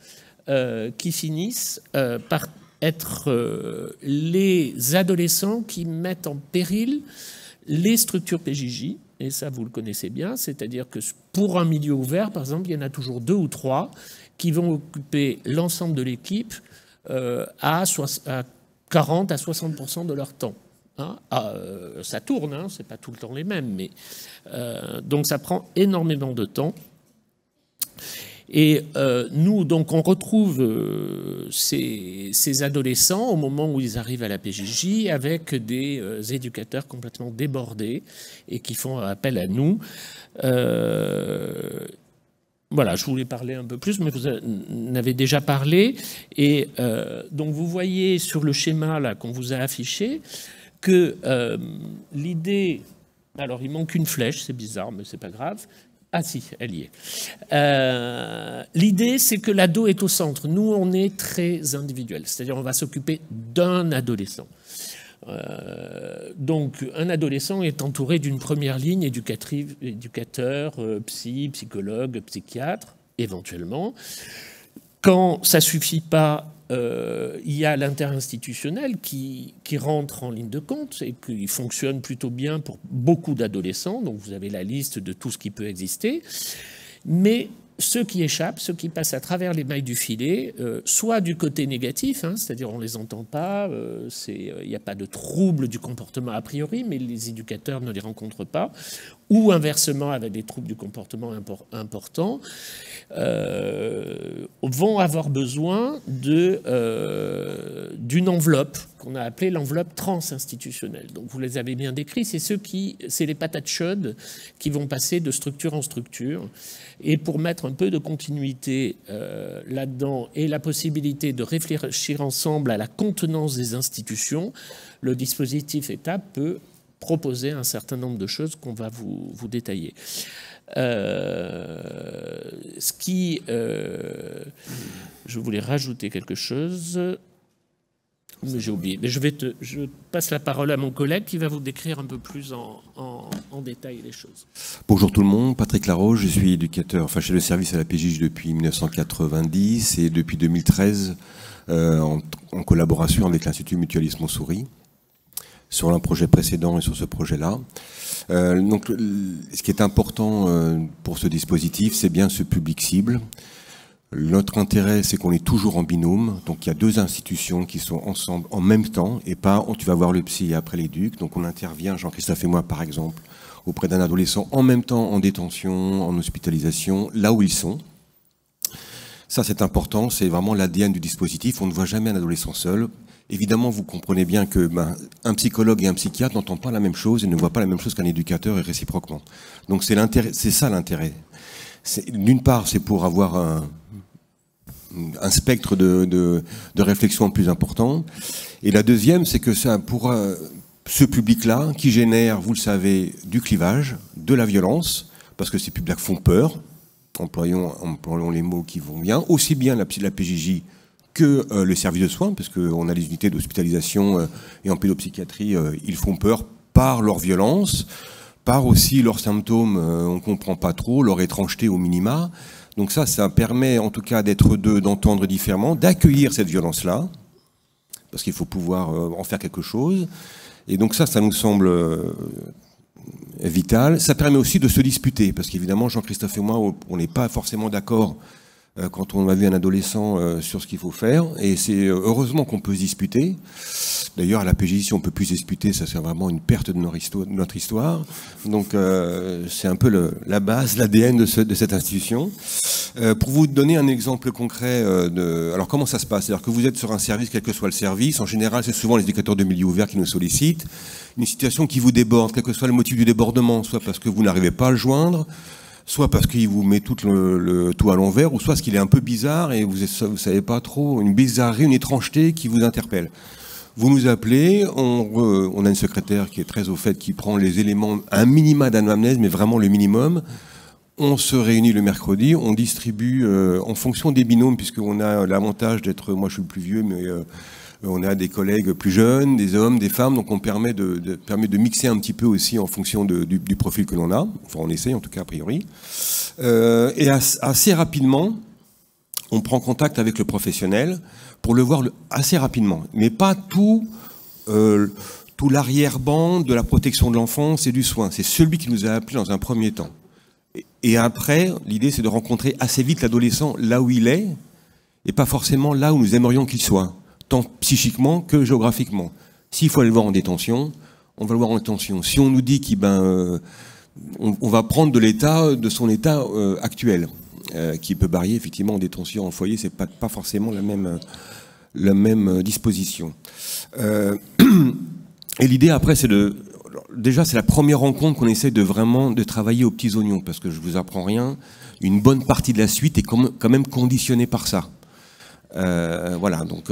qui finissent par être les adolescents qui mettent en péril les structures PJJ, et ça vous le connaissez bien, c'est-à-dire que pour un milieu ouvert, par exemple, il y en a toujours 2 ou 3 qui vont occuper l'ensemble de l'équipe à 40 à 60% de leur temps. Hein. Ça tourne, hein, c'est pas tout le temps les mêmes, mais donc ça prend énormément de temps. Et nous, donc, on retrouve ces adolescents au moment où ils arrivent à la PJJ avec des éducateurs complètement débordés et qui font appel à nous. Voilà, je voulais parler un peu plus, mais vous en avez déjà parlé. Et donc, vous voyez sur le schéma là qu'on vous a affiché que l'idée... Alors, il manque une flèche, c'est bizarre, mais c'est pas grave. Ah si, elle y est. L'idée, c'est que l'ado est au centre. Nous, on est très individuel, c'est-à-dire on va s'occuper d'un adolescent. Donc, un adolescent est entouré d'une première ligne, éducateur, psychologue, psychiatre, éventuellement. Quand ça ne suffit pas, il y a l'interinstitutionnel qui rentre en ligne de compte et qui fonctionne plutôt bien pour beaucoup d'adolescents. Donc, vous avez la liste de tout ce qui peut exister. Mais ceux qui échappent, ceux qui passent à travers les mailles du filet, soit du côté négatif, hein, c'est-à-dire on ne les entend pas, il n'y a pas de trouble du comportement a priori, mais les éducateurs ne les rencontrent pas, ou inversement avec des troubles du comportement importants, vont avoir besoin d'une enveloppe qu'on a appelée l'enveloppe transinstitutionnelle. Donc vous les avez bien décrits, c'est les patates chaudes qui vont passer de structure en structure. Et pour mettre un peu de continuité là-dedans et la possibilité de réfléchir ensemble à la contenance des institutions, le dispositif État peut proposer un certain nombre de choses qu'on va vous détailler. Je voulais rajouter quelque chose, mais j'ai oublié. Mais je passe la parole à mon collègue qui va vous décrire un peu plus en détail les choses. Bonjour tout le monde, Patrick Laroche, je suis éducateur, chef de service à la PJJ depuis 1990 et depuis 2013 en collaboration avec l'Institut Mutualisme Montsouris sur un projet précédent et sur ce projet-là. Donc, ce qui est important pour ce dispositif, c'est bien ce public cible. Notre intérêt, c'est qu'on est toujours en binôme. Donc, il y a deux institutions qui sont ensemble en même temps et pas tu vas voir le psy et après l'éduc. Donc, on intervient, Jean-Christophe et moi, par exemple, auprès d'un adolescent en même temps en détention, en hospitalisation, là où ils sont. Ça, c'est important. C'est vraiment l'ADN du dispositif. On ne voit jamais un adolescent seul. Évidemment, vous comprenez bien que un psychologue et un psychiatre n'entendent pas la même chose et ne voient pas la même chose qu'un éducateur et réciproquement. Donc, c'est ça l'intérêt. D'une part, c'est pour avoir un spectre de réflexion plus important. Et la deuxième, c'est que ça, pour ce public-là, qui génère, vous le savez, du clivage, de la violence, parce que ces publics font peur, employons les mots qui vont bien, aussi bien la PJJ que le service de soins, parce qu'on a les unités d'hospitalisation et en pédopsychiatrie, ils font peur par leur violence, par aussi leurs symptômes, on ne comprend pas trop, leur étrangeté au minima. Donc ça permet en tout cas d'être deux, d'entendre différemment, d'accueillir cette violence-là, parce qu'il faut pouvoir en faire quelque chose. Et donc ça nous semble vital. Ça permet aussi de se disputer, parce qu'évidemment, Jean-Christophe et moi, on n'est pas forcément d'accord quand on a vu un adolescent sur ce qu'il faut faire. Et c'est heureusement qu'on peut se disputer. D'ailleurs, à la PJ, si on peut plus se disputer, ça c'est vraiment une perte de notre histoire. Donc c'est un peu la base, l'ADN de cette institution. Pour vous donner un exemple concret alors comment ça se passe? C'est-à-dire que vous êtes sur un service, quel que soit le service, en général c'est souvent les éducateurs de milieu ouvert qui nous sollicitent, une situation qui vous déborde, quel que soit le motif du débordement, soit parce que vous n'arrivez pas à le joindre, soit parce qu'il vous met tout à l'envers, ou soit parce qu'il est un peu bizarre et vous savez pas trop, une bizarrerie, une étrangeté qui vous interpelle. Vous nous appelez, on a une secrétaire qui est très au fait, qui prend les éléments, un minima d'anamnèse, mais vraiment le minimum. On se réunit le mercredi, on distribue en fonction des binômes, puisqu'on a l'avantage d'être, moi je suis le plus vieux, mais on a des collègues plus jeunes, des hommes, des femmes, donc on permet de mixer un petit peu aussi en fonction du profil que l'on a. Enfin, on essaye en tout cas a priori. Et assez rapidement, on prend contact avec le professionnel pour le voir assez rapidement, mais pas tout l'arrière-bande de la protection de l'enfance et du soin. C'est celui qui nous a appelés dans un premier temps. Et après, l'idée c'est de rencontrer assez vite l'adolescent là où il est, et pas forcément là où nous aimerions qu'il soit, tant psychiquement que géographiquement. S'il faut aller le voir en détention, on va le voir en détention. Si on nous dit qu'on va prendre de son état actuel, qui peut varier effectivement en détention, en foyer, c'est pas forcément la même disposition. Et l'idée après, c'est déjà, c'est la première rencontre qu'on essaie de travailler aux petits oignons, parce que je vous apprends rien, une bonne partie de la suite est quand même conditionnée par ça. Voilà, donc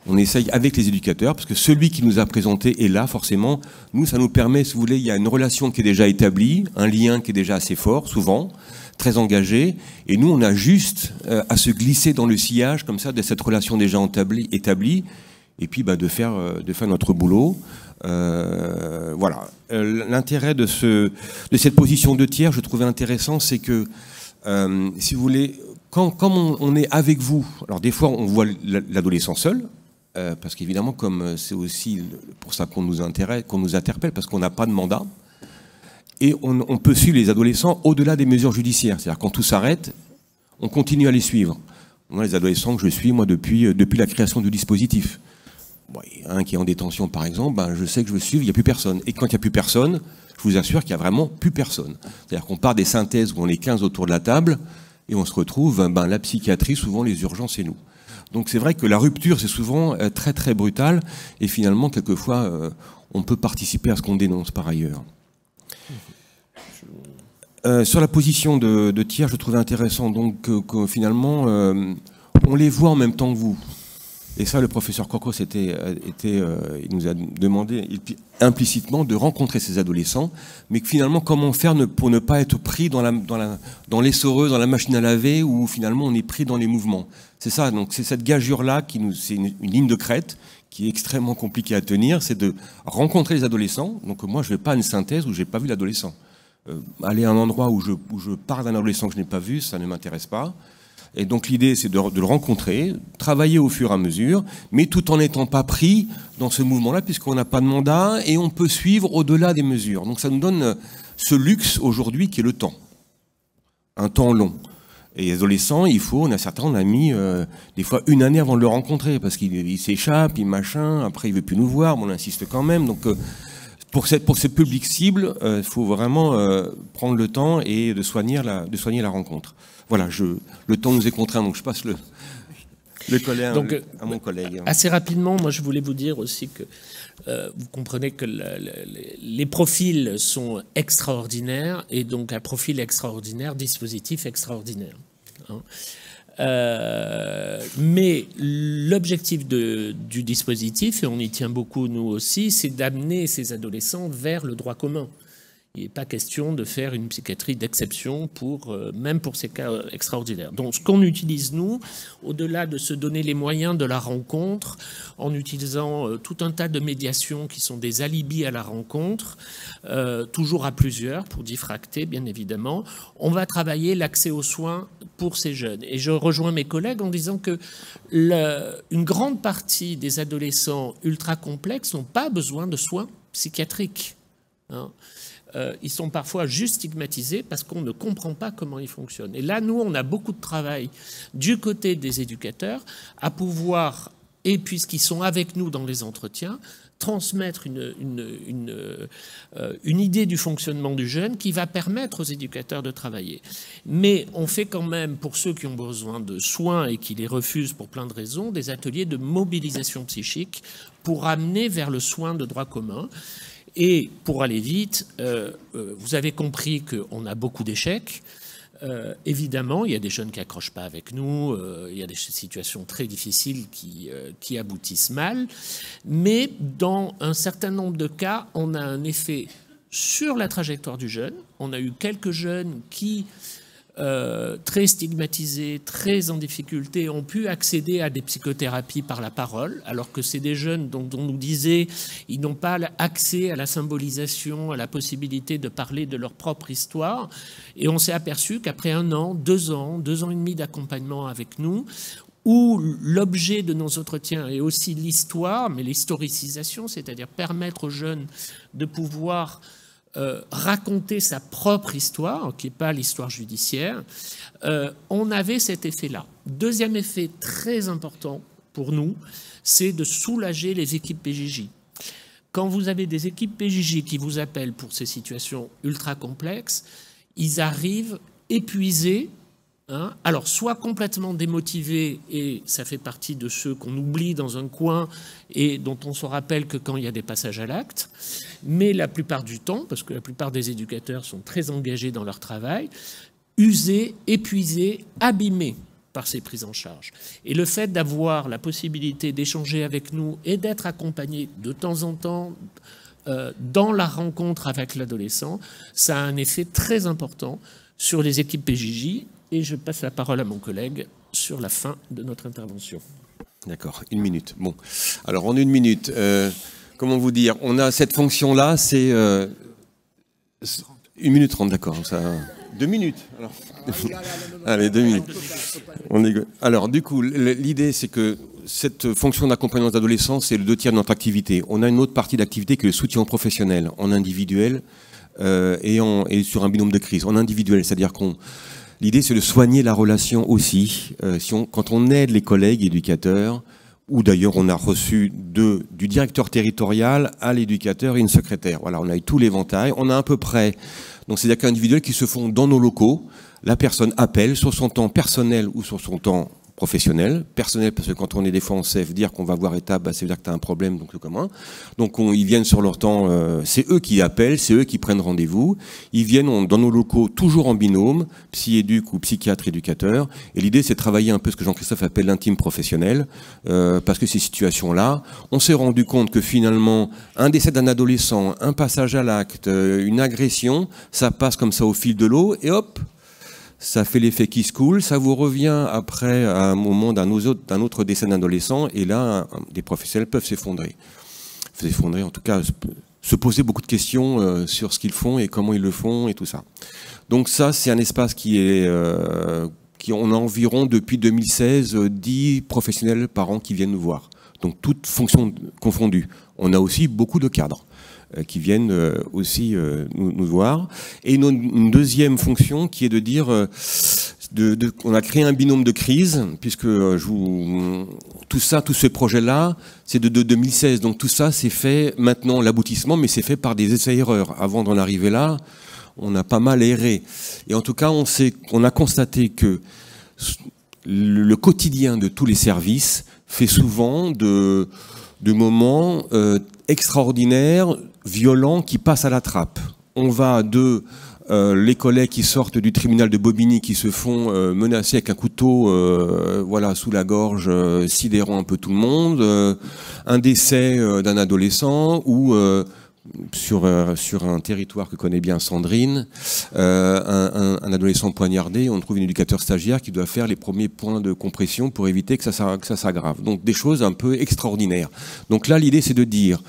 on essaye avec les éducateurs, parce que celui qui nous a présenté est là, forcément. Nous, ça nous permet, si vous voulez, il y a une relation qui est déjà établie, un lien qui est déjà assez fort, souvent, très engagé, et nous, on a juste à se glisser dans le sillage, comme ça, de cette relation déjà établie, et puis de faire notre boulot. Voilà. L'intérêt de cette position de tiers, je trouvais intéressant, c'est que, si vous voulez, quand on est avec vous, alors des fois on voit l'adolescent seul, parce qu'évidemment, comme c'est aussi pour ça qu'on nous interpelle, parce qu'on n'a pas de mandat, et on peut suivre les adolescents au-delà des mesures judiciaires. C'est-à-dire quand tout s'arrête, on continue à les suivre. Moi, les adolescents que je suis, moi, depuis la création du dispositif. Bon, un qui est en détention, par exemple, je sais que je veux suivre, il n'y a plus personne. Et quand il n'y a plus personne, je vous assure qu'il n'y a vraiment plus personne. C'est-à-dire qu'on part des synthèses où on est 15 autour de la table, et on se retrouve, la psychiatrie, souvent les urgences et nous. Donc c'est vrai que la rupture, c'est souvent très très brutal, et finalement, quelquefois, on peut participer à ce qu'on dénonce par ailleurs. Sur la position de tiers, je trouvais intéressant donc que finalement, on les voit en même temps que vous. Et ça, le professeur Corcos il nous a demandé implicitement de rencontrer ces adolescents, mais que finalement, comment faire pour ne pas être pris dans l'essoreuse, dans la machine à laver, où finalement on est pris dans les mouvements. C'est ça, donc c'est cette gageure-là, c'est une ligne de crête qui est extrêmement compliquée à tenir, c'est de rencontrer les adolescents. Donc moi, je ne vais pas à une synthèse où je n'ai pas vu l'adolescent. Aller à un endroit où je parle d'un adolescent que je n'ai pas vu, ça ne m'intéresse pas. Et donc l'idée, c'est de le rencontrer, travailler au fur et à mesure, mais tout en n'étant pas pris dans ce mouvement-là, puisqu'on n'a pas de mandat et on peut suivre au-delà des mesures. Donc ça nous donne ce luxe aujourd'hui qui est le temps, un temps long. Et les adolescents, on a mis des fois une année avant de le rencontrer, parce qu'il s'échappe, après il veut plus nous voir, mais on insiste quand même. Donc pour ce public cible, il faut vraiment prendre le temps et de soigner la rencontre. Voilà, le temps nous est contraint, donc je passe le collet à mon collègue. Assez rapidement, moi je voulais vous dire aussi que vous comprenez que les profils sont extraordinaires, et donc un profil extraordinaire, dispositif extraordinaire. Hein. Mais l'objectif du dispositif, et on y tient beaucoup nous aussi, c'est d'amener ces adolescents vers le droit commun. Il n'est pas question de faire une psychiatrie d'exception même pour ces cas extraordinaires. Donc ce qu'on utilise, nous, au-delà de se donner les moyens de la rencontre, en utilisant tout un tas de médiations qui sont des alibis à la rencontre, toujours à plusieurs, pour diffracter, bien évidemment, on va travailler l'accès aux soins pour ces jeunes. Et je rejoins mes collègues en disant que une grande partie des adolescents ultra complexes n'ont pas besoin de soins psychiatriques. Hein. Ils sont parfois juste stigmatisés parce qu'on ne comprend pas comment ils fonctionnent. Et là, nous, on a beaucoup de travail du côté des éducateurs à pouvoir, et puisqu'ils sont avec nous dans les entretiens, transmettre une idée du fonctionnement du jeune qui va permettre aux éducateurs de travailler. Mais on fait quand même, pour ceux qui ont besoin de soins et qui les refusent pour plein de raisons, des ateliers de mobilisation psychique pour amener vers le soin de droit commun. Et pour aller vite, vous avez compris qu'on a beaucoup d'échecs. Évidemment, il y a des jeunes qui n'accrochent pas avec nous, il y a des situations très difficiles qui aboutissent mal. Mais dans un certain nombre de cas, on a un effet sur la trajectoire du jeune. On a eu quelques jeunes qui, très stigmatisés, très en difficulté, ont pu accéder à des psychothérapies par la parole, alors que c'est des jeunes dont on nous disait ils n'ont pas accès à la symbolisation, à la possibilité de parler de leur propre histoire. Et on s'est aperçu qu'après 1 an, 2 ans, 2 ans et demi d'accompagnement avec nous, où l'objet de nos entretiens est aussi l'histoire, mais l'historicisation, c'est-à-dire permettre aux jeunes de pouvoir raconter sa propre histoire, qui n'est pas l'histoire judiciaire, on avait cet effet-là. Deuxième effet très important pour nous, c'est de soulager les équipes PJJ. Quand vous avez des équipes PJJ qui vous appellent pour ces situations ultra complexes, ils arrivent épuisés, Hein, alors, soit complètement démotivés, et ça fait partie de ceux qu'on oublie dans un coin et dont on se rappelle que quand il y a des passages à l'acte, mais la plupart du temps, parce que la plupart des éducateurs sont très engagés dans leur travail, usés, épuisés, abîmés par ces prises en charge. Et le fait d'avoir la possibilité d'échanger avec nous et d'être accompagné de temps en temps dans la rencontre avec l'adolescent, ça a un effet très important sur les équipes PJJ. Et je passe la parole à mon collègue sur la fin de notre intervention. D'accord, 1 minute. Bon, alors en 1 minute, comment vous dire, on a cette fonction-là, c'est 1 minute 30, d'accord. Ça... 2 minutes. Alors. Allez, 2 minutes. Alors, du coup, l'idée, c'est que cette fonction d'accompagnement d'adolescents, c'est le 2/3 de notre activité. On a une autre partie d'activité qui est le soutien professionnel, en individuel et sur un binôme de crise. En individuel, c'est-à-dire qu'on... L'idée, c'est de soigner la relation aussi. Quand on aide les collègues éducateurs, ou d'ailleurs on a reçu du directeur territorial à l'éducateur et une secrétaire. Voilà, on a eu tout l'éventail. On a à peu près... Donc, c'est des accueils individuels qui se font dans nos locaux. La personne appelle sur son temps personnel ou sur son temps professionnel. Personnel, parce que quand on est des fois en CEF, dire qu'on va voir étape, ça veut dire que tu as un problème, donc c'est commun. Donc ils viennent sur leur temps, c'est eux qui appellent, c'est eux qui prennent rendez-vous. Ils viennent dans nos locaux, toujours en binôme, psy-éduc ou psychiatre-éducateur. Et l'idée, c'est de travailler un peu ce que Jean-Christophe appelle l'intime professionnel, parce que ces situations-là, on s'est rendu compte que finalement, un décès d'un adolescent, un passage à l'acte, une agression, ça passe comme ça au fil de l'eau, et hop, ça fait l'effet qui se coule, ça vous revient après à un moment d'un autre décès d'adolescent, et là, des professionnels peuvent s'effondrer. En tout cas, se poser beaucoup de questions sur ce qu'ils font et comment ils le font et tout ça. Donc ça, c'est un espace on a environ depuis 2016 10 professionnels par an qui viennent nous voir. Donc toutes fonctions confondues. On a aussi beaucoup de cadres qui viennent aussi nous voir. Et une deuxième fonction qui est de dire, on a créé un binôme de crise, puisque tout ce projet-là, c'est de 2016. Donc tout ça, c'est fait maintenant, l'aboutissement, mais c'est fait par des essais-erreurs. Avant d'en arriver là, on a pas mal erré. Et en tout cas, on a constaté que le quotidien de tous les services fait souvent de moments extraordinaires, violents, qui passent à la trappe. On va les collègues qui sortent du tribunal de Bobigny, qui se font menacer avec un couteau sous la gorge, sidérant un peu tout le monde, un décès d'un adolescent, ou sur un territoire que connaît bien Sandrine, un adolescent poignardé, on trouve un éducateur stagiaire qui doit faire les premiers points de compression pour éviter que ça s'aggrave. Donc des choses un peu extraordinaires. Donc là, l'idée, c'est de dire...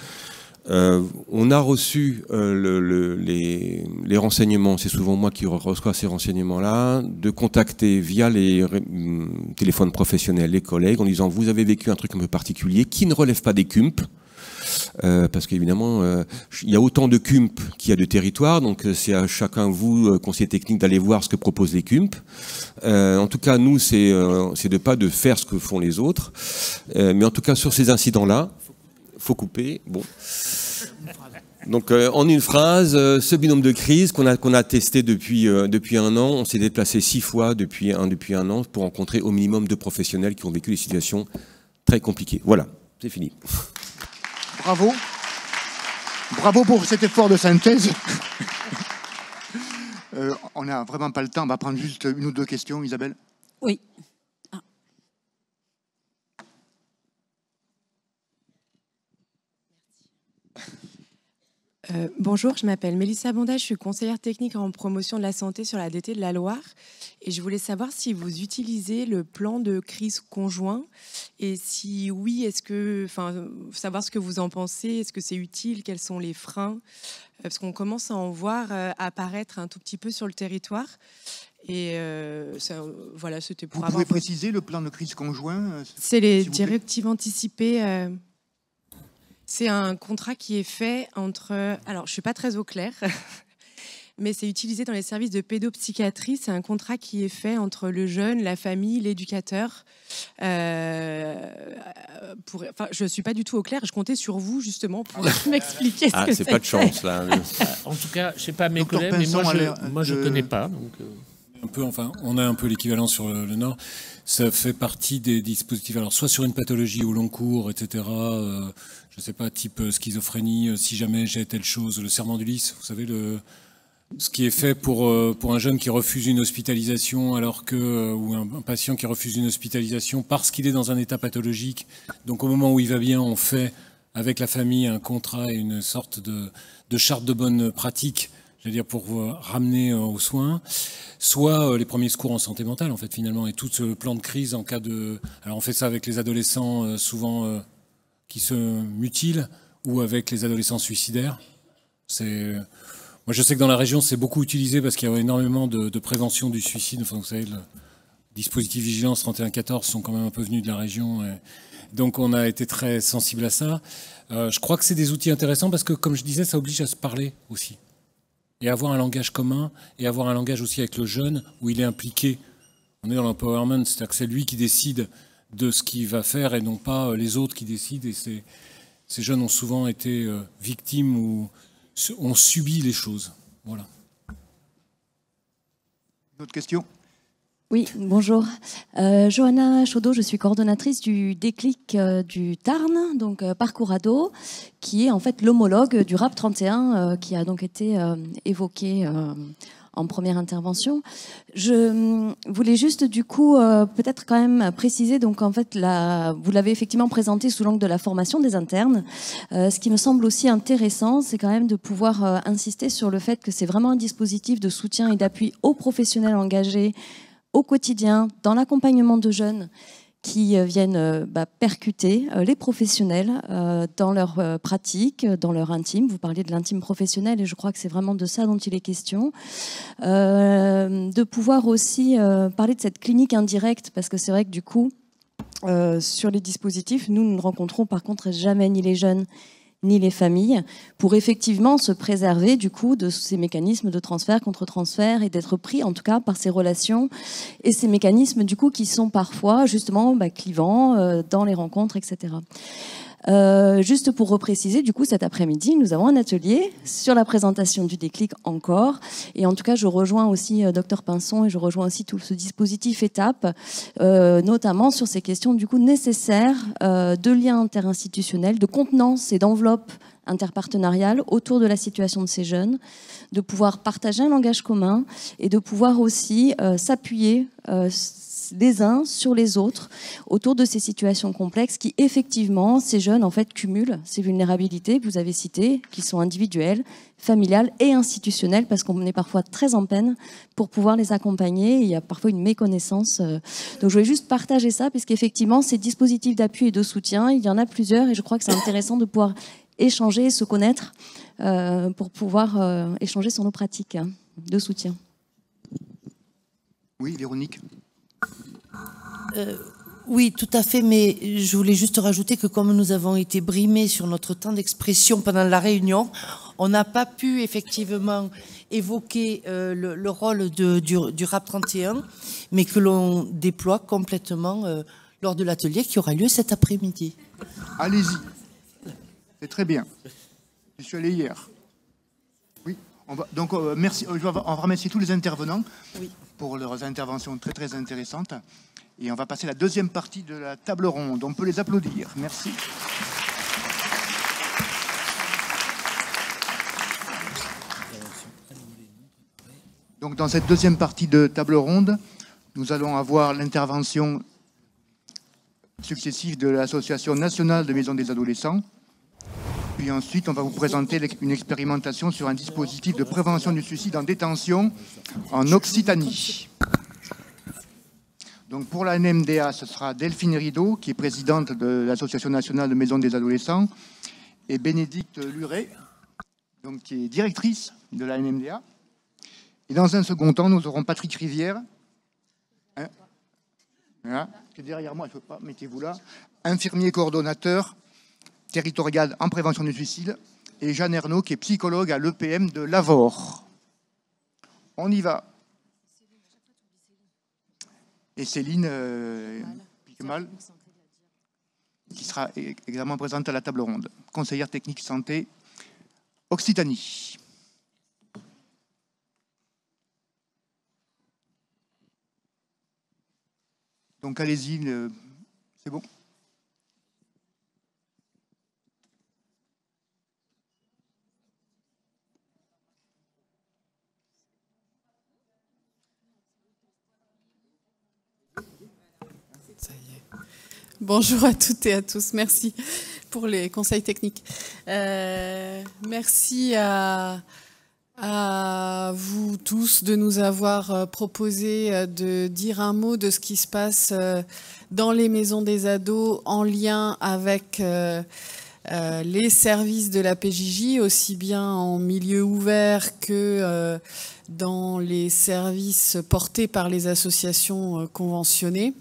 on a reçu les renseignements, c'est souvent moi qui reçois ces renseignements-là, de contacter via les téléphones professionnels les collègues en disant vous avez vécu un truc un peu particulier qui ne relève pas des CUMP, parce qu'évidemment il y a autant de CUMP qu'il y a de territoires, donc c'est à chacun vous, conseiller technique, d'aller voir ce que proposent les CUMP. En tout cas nous c'est de faire ce que font les autres, mais en tout cas sur ces incidents-là, faut couper. Bon. Donc en une phrase, ce binôme de crise qu'on a testé depuis 1 an, on s'est déplacé 6 fois depuis un an pour rencontrer au minimum 2 professionnels qui ont vécu des situations très compliquées. Voilà, c'est fini. Bravo. Bravo pour cet effort de synthèse. On n'a vraiment pas le temps, on va prendre juste 1 ou 2 questions, Isabelle. Oui. Bonjour, je m'appelle Mélissa Bonda, je suis conseillère technique en promotion de la santé sur la DT de la Loire et je voulais savoir si vous utilisez le plan de crise conjoint et si oui, savoir ce que vous en pensez, est-ce que c'est utile, quels sont les freins, parce qu'on commence à en voir apparaître un tout petit peu sur le territoire. Et c'était pour Vous pouvez préciser le plan de crise conjoint? C'est les directives anticipées. C'est un contrat qui est fait entre... Alors, je ne suis pas très au clair, mais c'est utilisé dans les services de pédopsychiatrie. C'est un contrat qui est fait entre le jeune, la famille, l'éducateur. Je ne suis pas du tout au clair. Je comptais sur vous, justement, pour m'expliquer ce que c'est. C'est pas de chance, là. En tout cas, je ne sais pas mes collègues, mais moi, je ne connais pas. Donc, un peu, enfin, on a un peu l'équivalent sur le Nord. Ça fait partie des dispositifs. Alors, soit sur une pathologie au long cours, etc. Je ne sais pas, type schizophrénie, si jamais j'ai telle chose, le serment d'Ulysse, vous savez, ce qui est fait pour un jeune qui refuse une hospitalisation, alors que, ou un patient qui refuse une hospitalisation parce qu'il est dans un état pathologique. Donc, au moment où il va bien, on fait avec la famille un contrat et une sorte de charte de bonne pratique, c'est-à-dire pour ramener aux soins, soit les premiers secours en santé mentale, en fait, finalement, et tout ce plan de crise en cas de... Alors, on fait ça avec les adolescents, souvent qui se mutilent, ou avec les adolescents suicidaires. Moi, je sais que dans la région, c'est beaucoup utilisé parce qu'il y a énormément de prévention du suicide. Enfin, vous savez, le dispositif Vigilance 3114 sont quand même un peu venus de la région. Donc, on a été très sensible à ça. Je crois que c'est des outils intéressants parce que, comme je disais, ça oblige à se parler aussi. Et avoir un langage commun, et avoir un langage aussi avec le jeune, où il est impliqué. On est dans l'empowerment, c'est-à-dire que c'est lui qui décide de ce qu'il va faire, et non pas les autres qui décident. Et ces jeunes ont souvent été victimes ou ont subi les choses. Voilà. D'autres questions ? Oui, bonjour. Johanna Chaudot, je suis coordonnatrice du Déclic du Tarn, donc Parcours Ado, qui est en fait l'homologue du RAP 31 qui a donc été évoqué en première intervention. Je voulais juste du coup peut-être quand même préciser, donc en fait vous l'avez effectivement présenté sous l'angle de la formation des internes. Ce qui me semble aussi intéressant, c'est quand même de pouvoir insister sur le fait que c'est vraiment un dispositif de soutien et d'appui aux professionnels engagés au quotidien, dans l'accompagnement de jeunes qui viennent percuter les professionnels dans leur pratique, dans leur intime. Vous parlez de l'intime professionnel et je crois que c'est vraiment de ça dont il est question. De pouvoir aussi parler de cette clinique indirecte, parce que c'est vrai que du coup, sur les dispositifs, nous ne rencontrons par contre jamais ni les jeunes ni les familles, pour effectivement se préserver du coup de ces mécanismes de transfert contre transfert et d'être pris en tout cas par ces relations et ces mécanismes du coup qui sont parfois justement clivants dans les rencontres, etc. Juste pour repréciser, du coup, cet après-midi, nous avons un atelier sur la présentation du déclic encore. Et en tout cas, je rejoins aussi Dr Pinson et je rejoins aussi tout ce dispositif étape, notamment sur ces questions du coup nécessaires de liens interinstitutionnels, de contenance et d'enveloppe interpartenariale autour de la situation de ces jeunes, de pouvoir partager un langage commun et de pouvoir aussi s'appuyer les uns sur les autres autour de ces situations complexes qui, effectivement, ces jeunes, en fait, cumulent ces vulnérabilités que vous avez citées, qui sont individuelles, familiales et institutionnelles, parce qu'on est parfois très en peine pour pouvoir les accompagner. Il y a parfois une méconnaissance. Donc, je voulais juste partager ça, puisqu'effectivement, ces dispositifs d'appui et de soutien, il y en a plusieurs, et je crois que c'est intéressant de pouvoir échanger, se connaître, pour pouvoir échanger sur nos pratiques de soutien. Oui, Véronique. Oui, tout à fait, mais je voulais juste rajouter que comme nous avons été brimés sur notre temps d'expression pendant la réunion, on n'a pas pu effectivement évoquer le rôle du RAP 31, mais que l'on déploie complètement lors de l'atelier qui aura lieu cet après-midi. Allez-y, c'est très bien. Je suis allé hier. Oui, donc merci. On va remercier tous les intervenants pour leurs interventions très très intéressantes. Et on va passer à la deuxième partie de la table ronde. On peut les applaudir. Merci. Donc, dans cette deuxième partie de table ronde, nous allons avoir l'intervention successive de l'Association nationale de maisons des adolescents. Puis ensuite, on va vous présenter une expérimentation sur un dispositif de prévention du suicide en détention en Occitanie. Donc pour la NMDA, ce sera Delphine Rideau, qui est présidente de l'Association nationale de maisons des adolescents, et Bénédicte Luret, donc, qui est directrice de la NMDA. Et dans un second temps, nous aurons Patrick Rivière, voilà, qui est derrière moi, je ne peux pas, mettez-vous là, infirmier coordonnateur territorial en prévention du suicide, et Jeanne Ernaud, qui est psychologue à l'EPM de Lavore. On y va. Et Céline Piquemal, qui sera également présente à la table ronde, conseillère technique santé Occitanie. Donc allez-y, c'est bon. Ça y est. Bonjour à toutes et à tous. Merci pour les conseils techniques. Merci à vous tous de nous avoir proposé de dire un mot de ce qui se passe dans les maisons des ados en lien avec les services de la PJJ, aussi bien en milieu ouvert que dans les services portés par les associations conventionnées.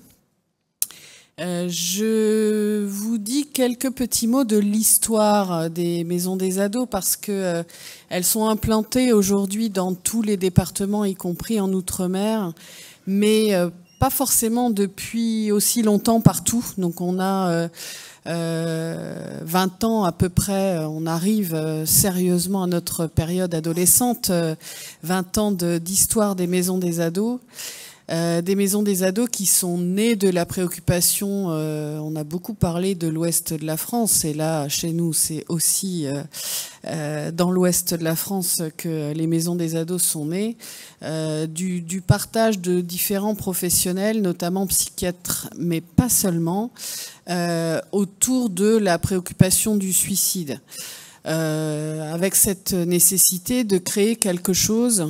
Je vous dis quelques petits mots de l'histoire des maisons des ados parce que elles sont implantées aujourd'hui dans tous les départements, y compris en Outre-mer, mais pas forcément depuis aussi longtemps partout. Donc on a 20 ans à peu près, on arrive sérieusement à notre période adolescente, 20 ans d'histoire des maisons des ados. Des maisons des ados qui sont nées de la préoccupation, on a beaucoup parlé de l'ouest de la France, et là, chez nous, c'est aussi dans l'ouest de la France que les maisons des ados sont nées, du partage de différents professionnels, notamment psychiatres, mais pas seulement, autour de la préoccupation du suicide. Avec cette nécessité de créer quelque chose,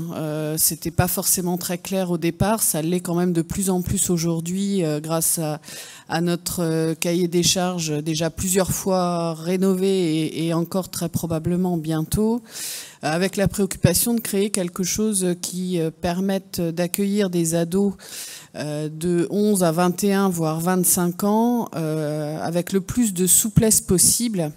c'était pas forcément très clair au départ, ça l'est quand même de plus en plus aujourd'hui grâce à notre cahier des charges déjà plusieurs fois rénové et encore très probablement bientôt, avec la préoccupation de créer quelque chose qui permette d'accueillir des ados de 11 à 21 voire 25 ans avec le plus de souplesse possible.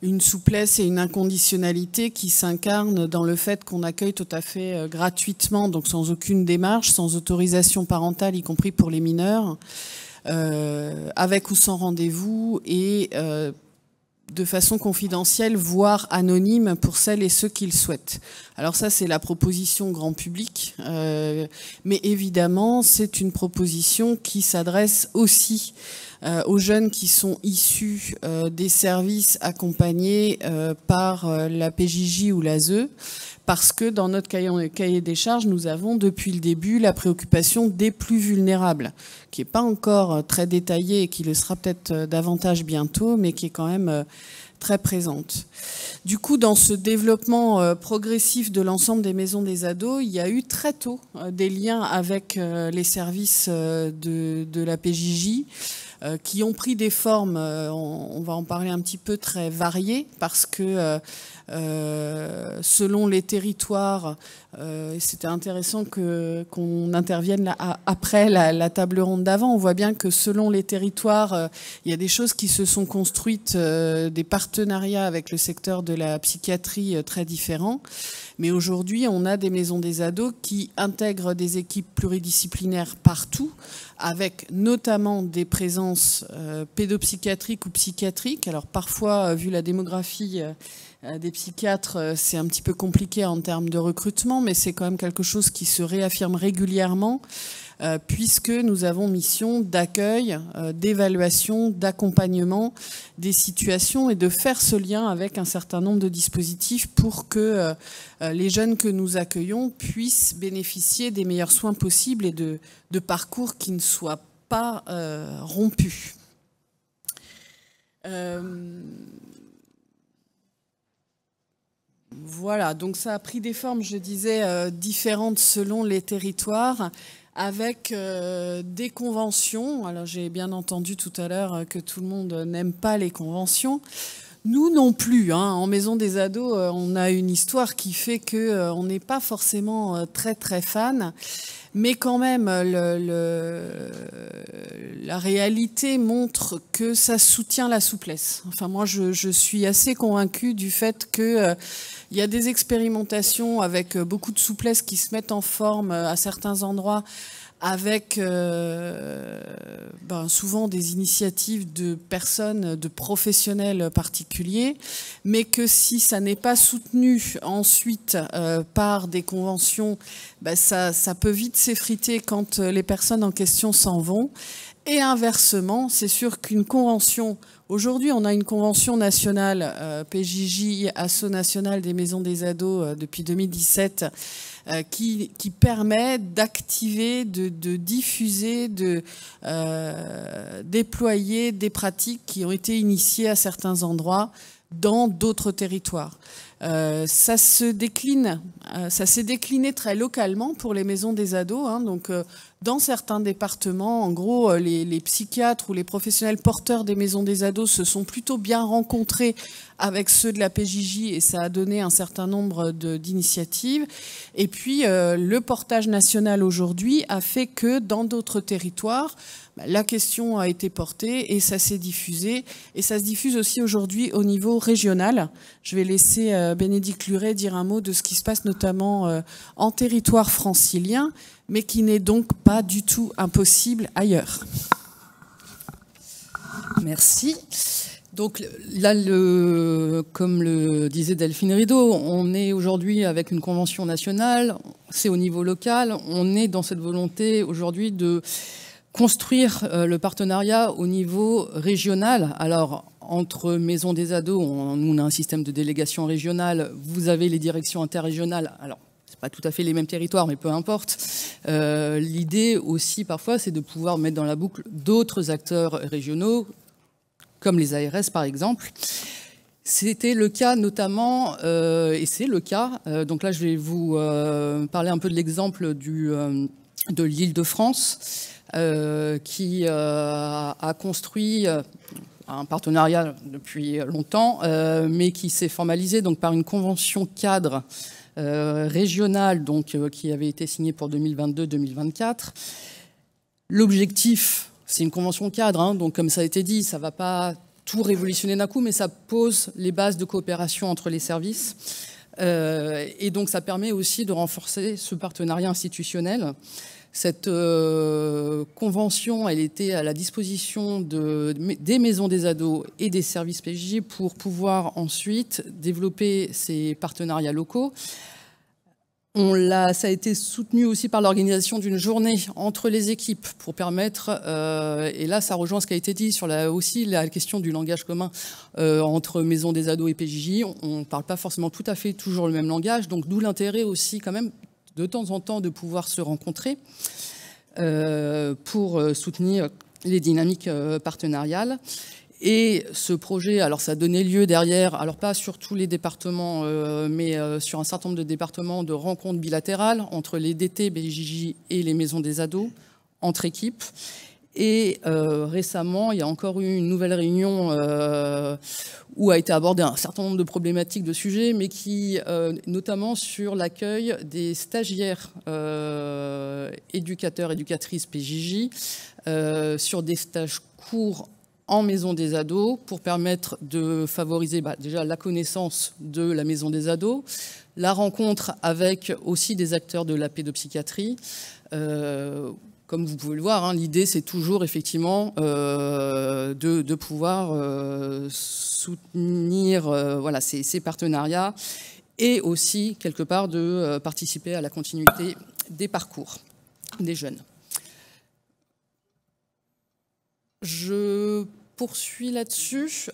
Une souplesse et une inconditionnalité qui s'incarnent dans le fait qu'on accueille tout à fait gratuitement, donc sans aucune démarche, sans autorisation parentale, y compris pour les mineurs, avec ou sans rendez-vous et de façon confidentielle, voire anonyme pour celles et ceux qui le souhaitent. Alors ça, c'est la proposition grand public, mais évidemment, c'est une proposition qui s'adresse aussi aux jeunes qui sont issus des services accompagnés par la PJJ ou l'ASE, parce que dans notre cahier des charges, nous avons depuis le début la préoccupation des plus vulnérables, qui n'est pas encore très détaillée et qui le sera peut-être davantage bientôt, mais qui est quand même très présente. Du coup, dans ce développement progressif de l'ensemble des maisons des ados, il y a eu très tôt des liens avec les services de la PJJ, qui ont pris des formes, on va en parler un petit peu, très variées, parce que selon les territoires, c'était intéressant qu'on intervienne là, après la table ronde d'avant, on voit bien que selon les territoires, il y a des choses qui se sont construites, des partenariats avec le secteur de la psychiatrie très différents. Mais aujourd'hui, on a des maisons des ados qui intègrent des équipes pluridisciplinaires partout, avec notamment des présences pédopsychiatriques ou psychiatriques. Alors parfois, vu la démographie des psychiatres, c'est un petit peu compliqué en termes de recrutement, mais c'est quand même quelque chose qui se réaffirme régulièrement, puisque nous avons mission d'accueil, d'évaluation, d'accompagnement des situations et de faire ce lien avec un certain nombre de dispositifs pour que les jeunes que nous accueillons puissent bénéficier des meilleurs soins possibles et de parcours qui ne soient pas rompus. Voilà, donc ça a pris des formes, je disais, différentes selon les territoires, avec des conventions. Alors j'ai bien entendu tout à l'heure que tout le monde n'aime pas les conventions. Nous non plus, hein. En maison des ados, on a une histoire qui fait que on n'est pas forcément très très fan. Mais quand même, la réalité montre que ça soutient la souplesse. Enfin, moi, je suis assez convaincue du fait que il y a des expérimentations avec beaucoup de souplesse qui se mettent en forme à certains endroits, avec souvent des initiatives de personnes, de professionnels particuliers, mais que si ça n'est pas soutenu ensuite par des conventions, ça peut vite s'effriter quand les personnes en question s'en vont. Et inversement, c'est sûr qu'une convention, aujourd'hui on a une convention nationale, PJJ, Asso national des maisons des ados depuis 2017, qui permet d'activer, de diffuser, de déployer des pratiques qui ont été initiées à certains endroits dans d'autres territoires. Ça s'est décliné très localement pour les maisons des ados. Donc, dans certains départements, en gros, les psychiatres ou les professionnels porteurs des maisons des ados se sont plutôt bien rencontrés avec ceux de la PJJ et ça a donné un certain nombre d'initiatives. Et puis, le portage national aujourd'hui a fait que dans d'autres territoires, la question a été portée et ça s'est diffusé. Et ça se diffuse aussi aujourd'hui au niveau régional. Je vais laisser Bénédicte Luret dire un mot de ce qui se passe notamment en territoire francilien, mais qui n'est donc pas du tout impossible ailleurs. Merci. Donc là, comme le disait Delphine Rideau, on est aujourd'hui avec une convention nationale, c'est au niveau local, on est dans cette volonté aujourd'hui de construire le partenariat au niveau régional. Alors, entre maisons des ados, on a un système de délégation régionale, vous avez les directions interrégionales. Alors, c'est pas tout à fait les mêmes territoires, mais peu importe. L'idée aussi, parfois, c'est de pouvoir mettre dans la boucle d'autres acteurs régionaux, comme les ARS, par exemple. C'était le cas notamment, et c'est le cas, donc là, je vais vous parler un peu de l'exemple de l'Île-de-France, qui a construit un partenariat depuis longtemps, mais qui s'est formalisé donc par une convention cadre régionale donc, qui avait été signée pour 2022-2024. L'objectif, c'est une convention cadre, donc comme ça a été dit, ça ne va pas tout révolutionner d'un coup, mais ça pose les bases de coopération entre les services. Et donc ça permet aussi de renforcer ce partenariat institutionnel. Cette convention, elle était à la disposition des maisons des ados et des services PJJ pour pouvoir ensuite développer ces partenariats locaux. Ça a été soutenu aussi par l'organisation d'une journée entre les équipes pour permettre, et là ça rejoint ce qui a été dit sur aussi la question du langage commun entre maisons des ados et PJJ. On ne parle pas forcément tout à fait toujours le même langage, donc d'où l'intérêt aussi quand même de temps en temps de pouvoir se rencontrer pour soutenir les dynamiques partenariales. Et ce projet, alors ça a donné lieu derrière, alors pas sur tous les départements, mais sur un certain nombre de départements, de rencontres bilatérales entre les DT, BJJ et les maisons des ados, entre équipes. Et récemment, il y a encore eu une nouvelle réunion où a été abordé un certain nombre de problématiques, de sujets, mais qui, notamment sur l'accueil des stagiaires éducateurs, éducatrices PJJ, sur des stages courts en maison des ados pour permettre de favoriser déjà la connaissance de la maison des ados, la rencontre avec aussi des acteurs de la pédopsychiatrie. Comme vous pouvez le voir, l'idée c'est toujours effectivement de pouvoir soutenir voilà, ces partenariats et aussi quelque part de participer à la continuité des parcours des jeunes. Je poursuis là-dessus.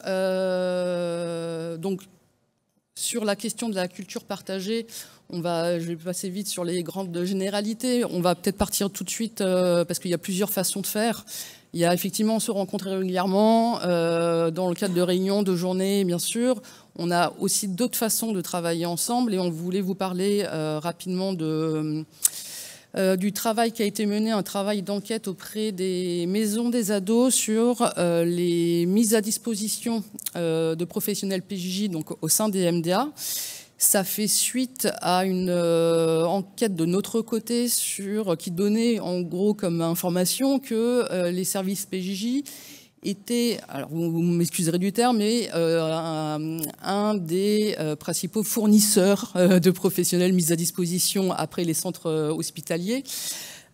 Donc, sur la question de la culture partagée, je vais passer vite sur les grandes généralités. On va peut-être partir tout de suite parce qu'il y a plusieurs façons de faire. Il y a effectivement se rencontrer régulièrement dans le cadre de réunions, de journées, bien sûr. On a aussi d'autres façons de travailler ensemble et on voulait vous parler rapidement du travail qui a été mené, un travail d'enquête auprès des maisons des ados sur les mises à disposition de professionnels PJJ donc au sein des MDA. Ça fait suite à une enquête de notre côté qui donnait en gros comme information que les services PJJ étaient, alors vous m'excuserez du terme, mais un des principaux fournisseurs de professionnels mis à disposition après les centres hospitaliers.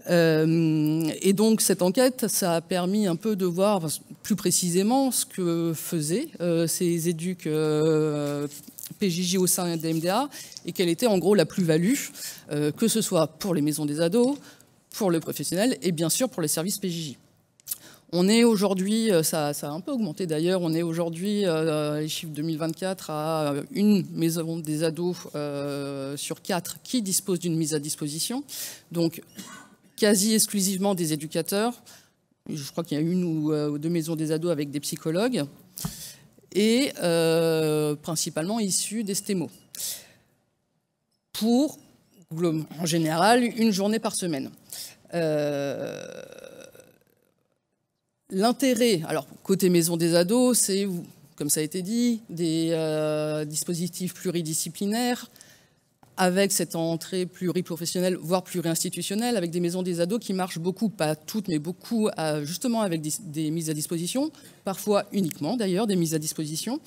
Et donc cette enquête, ça a permis un peu de voir plus précisément ce que faisaient ces éducs PJJ au sein des MDA et quelle était en gros la plus-value, que ce soit pour les maisons des ados, pour le professionnel et bien sûr pour les services PJJ. On est aujourd'hui, ça a un peu augmenté d'ailleurs, on est aujourd'hui, les chiffres 2024, à une maison des ados sur 4 qui dispose d'une mise à disposition. Donc quasi exclusivement des éducateurs. Je crois qu'il y a une ou deux maisons des ados avec des psychologues. Et principalement issus des STEMO. Pour, en général, une journée par semaine. L'intérêt, alors côté maison des ados, c'est, comme ça a été dit, des dispositifs pluridisciplinaires, avec cette entrée pluriprofessionnelle, voire pluri-institutionnelle, avec des maisons des ados qui marchent beaucoup, pas toutes, mais beaucoup, justement avec des mises à disposition, parfois uniquement d'ailleurs, des mises à disposition.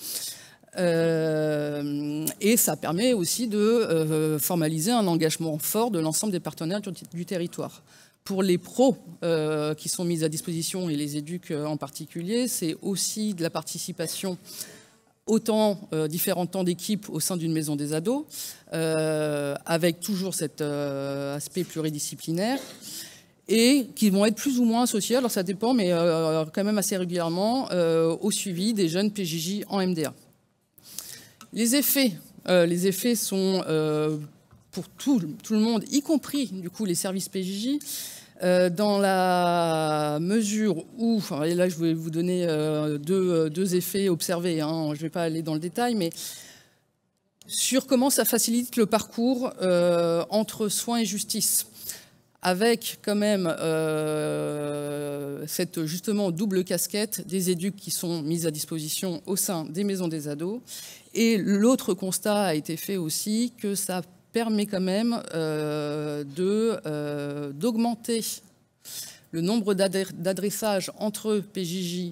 Et ça permet aussi de formaliser un engagement fort de l'ensemble des partenaires du territoire. Pour les pros qui sont mis à disposition, et les éducs en particulier, c'est aussi de la participation autant différents temps d'équipe au sein d'une maison des ados, avec toujours cet aspect pluridisciplinaire, et qui vont être plus ou moins associés, alors ça dépend, mais quand même assez régulièrement, au suivi des jeunes PJJ en MDA. Les effets sont pour tout le monde, y compris du coup les services PJJ, dans la mesure où, et là je vais vous donner deux effets observés, hein, je ne vais pas aller dans le détail, mais sur comment ça facilite le parcours entre soins et justice, avec quand même cette justement double casquette des éducs qui sont mis à disposition au sein des maisons des ados. Et l'autre constat a été fait aussi que ça permet quand même d'augmenter le nombre d'adressages entre PJJ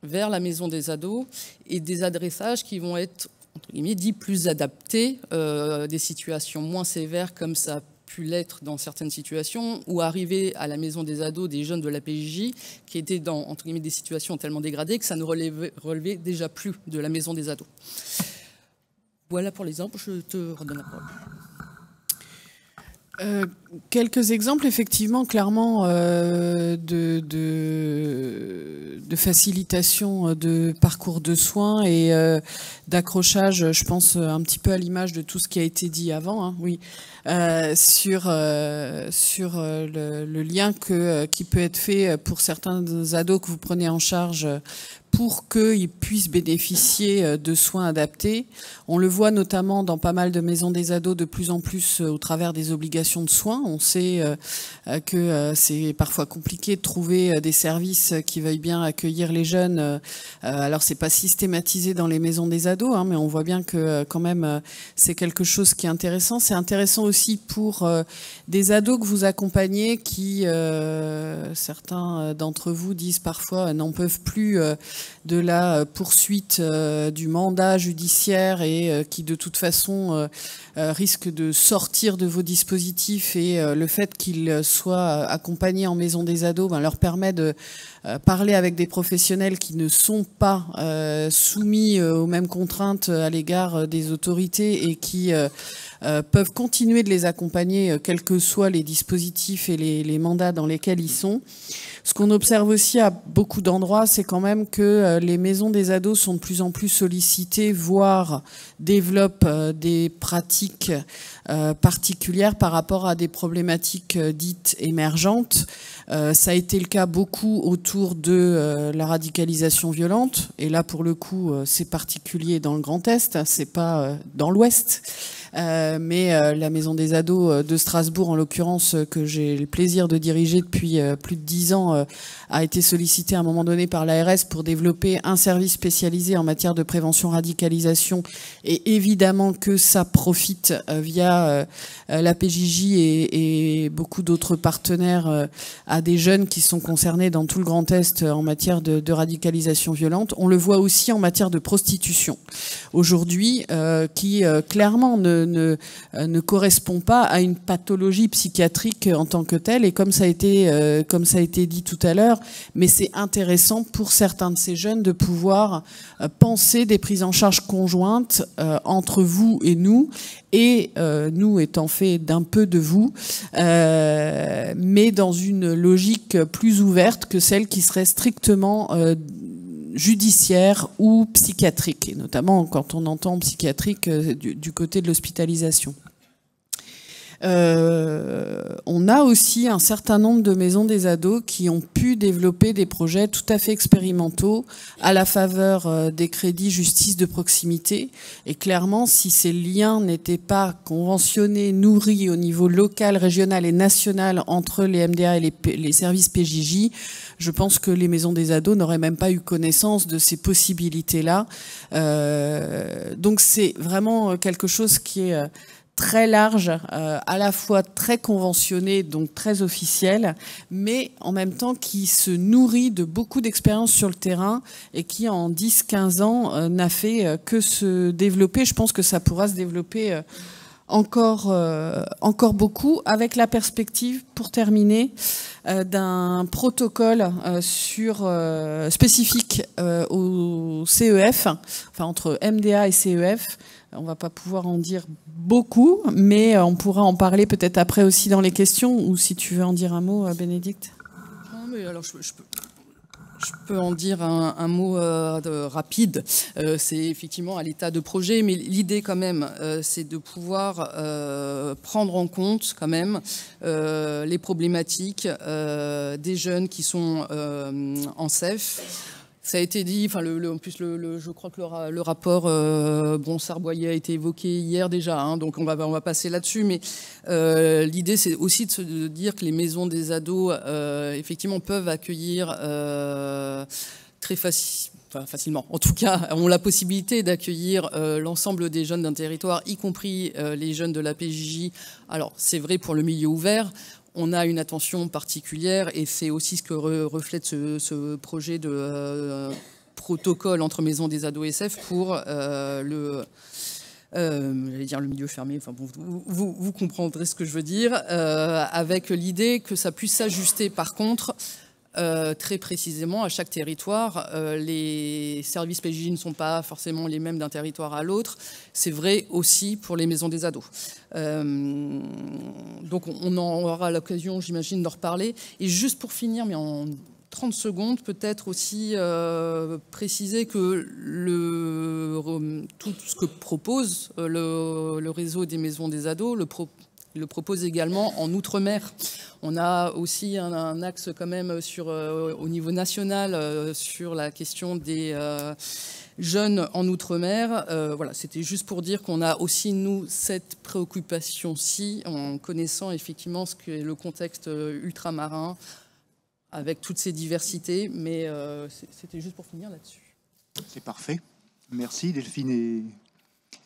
vers la maison des ados et des adressages qui vont être, entre guillemets, dits plus adaptés, des situations moins sévères comme ça a pu l'être dans certaines situations, ou arriver à la maison des ados des jeunes de la PJJ qui étaient dans, entre guillemets, des situations tellement dégradées que ça ne relevait déjà plus de la maison des ados. Voilà pour l'exemple, je te redonne la parole. Quelques exemples, effectivement, clairement, de facilitation de parcours de soins et d'accrochage, je pense un petit peu à l'image de tout ce qui a été dit avant, hein, oui, sur le lien qui peut être fait pour certains ados que vous prenez en charge pour qu'ils puissent bénéficier de soins adaptés. On le voit notamment dans pas mal de maisons des ados de plus en plus au travers des obligations de soins. On sait que c'est parfois compliqué de trouver des services qui veuillent bien accueillir les jeunes. Alors c'est pas systématisé dans les maisons des ados, hein, mais on voit bien que quand même c'est quelque chose qui est intéressant. C'est intéressant aussi pour des ados que vous accompagnez qui, certains d'entre vous disent parfois n'en peuvent plus de la poursuite du mandat judiciaire et qui de toute façon risquent de sortir de vos dispositifs, et le fait qu'ils soient accompagnés en maison des ados leur permet de parler avec des professionnels qui ne sont pas soumis aux mêmes contraintes à l'égard des autorités et qui peuvent continuer de les accompagner quels que soient les dispositifs et les mandats dans lesquels ils sont. Ce qu'on observe aussi à beaucoup d'endroits, c'est quand même que les maisons des ados sont de plus en plus sollicitées, voire développent des pratiques particulières par rapport à des problématiques dites émergentes. Ça a été le cas beaucoup autour de la radicalisation violente, et là pour le coup c'est particulier dans le Grand Est, c'est pas dans l'Ouest. Mais la maison des ados de Strasbourg, en l'occurrence, que j'ai le plaisir de diriger depuis plus de 10 ans, a été sollicitée à un moment donné par l'ARS pour développer un service spécialisé en matière de prévention radicalisation, et évidemment que ça profite via la PJJ et beaucoup d'autres partenaires à des jeunes qui sont concernés dans tout le Grand Est en matière de radicalisation violente. On le voit aussi en matière de prostitution aujourd'hui, qui clairement ne ne correspond pas à une pathologie psychiatrique en tant que telle, et comme ça a été dit tout à l'heure, mais c'est intéressant pour certains de ces jeunes de pouvoir penser des prises en charge conjointes entre vous et nous, et nous étant fait d'un peu de vous, mais dans une logique plus ouverte que celle qui serait strictement judiciaire ou psychiatrique, et notamment quand on entend psychiatrique du côté de l'hospitalisation. On a aussi un certain nombre de maisons des ados qui ont pu développer des projets tout à fait expérimentaux à la faveur des crédits justice de proximité. Et clairement, si ces liens n'étaient pas conventionnés, nourris au niveau local, régional et national entre les MDA et les services PJJ, je pense que les maisons des ados n'auraient même pas eu connaissance de ces possibilités-là. Donc c'est vraiment quelque chose qui est très large, à la fois très conventionné, donc très officiel, mais en même temps qui se nourrit de beaucoup d'expériences sur le terrain et qui en 10-15 ans n'a fait que se développer. Je pense que ça pourra se développer encore beaucoup, avec la perspective, pour terminer, d'un protocole spécifique au CEF, enfin entre MDA et CEF. On ne va pas pouvoir en dire beaucoup, mais on pourra en parler peut-être après aussi dans les questions, ou si tu veux en dire un mot, Bénédicte. Non, mais alors je peux en dire un mot rapide. C'est effectivement à l'état de projet, mais l'idée quand même, c'est de pouvoir prendre en compte quand même les problématiques des jeunes qui sont en CEF. Ça a été dit, enfin en plus je crois que le rapport Bronsard-Boyer a été évoqué hier déjà, hein, donc on va passer là-dessus. Mais l'idée, c'est aussi de dire que les maisons des ados, effectivement, peuvent accueillir très facilement. En tout cas, ont la possibilité d'accueillir l'ensemble des jeunes d'un territoire, y compris les jeunes de la PJJ. Alors, c'est vrai pour le milieu ouvert. On a une attention particulière, et c'est aussi ce que reflète ce projet de protocole entre maisons des ados et SF pour j'allais dire le milieu fermé, enfin bon, vous comprendrez ce que je veux dire, avec l'idée que ça puisse s'ajuster par contre très précisément à chaque territoire. Les services PJJ ne sont pas forcément les mêmes d'un territoire à l'autre. C'est vrai aussi pour les maisons des ados. Donc on en aura l'occasion, j'imagine, d'en reparler. Et juste pour finir, mais en 30 secondes, peut-être aussi préciser que tout ce que propose le réseau des maisons des ados le propose également en Outre-mer. On a aussi un axe quand même au niveau national sur la question des jeunes en Outre-mer. Voilà, c'était juste pour dire qu'on a aussi, nous, cette préoccupation-ci, en connaissant effectivement ce qu'est le contexte ultramarin, avec toutes ces diversités, mais c'était juste pour finir là-dessus. C'est parfait. Merci Delphine et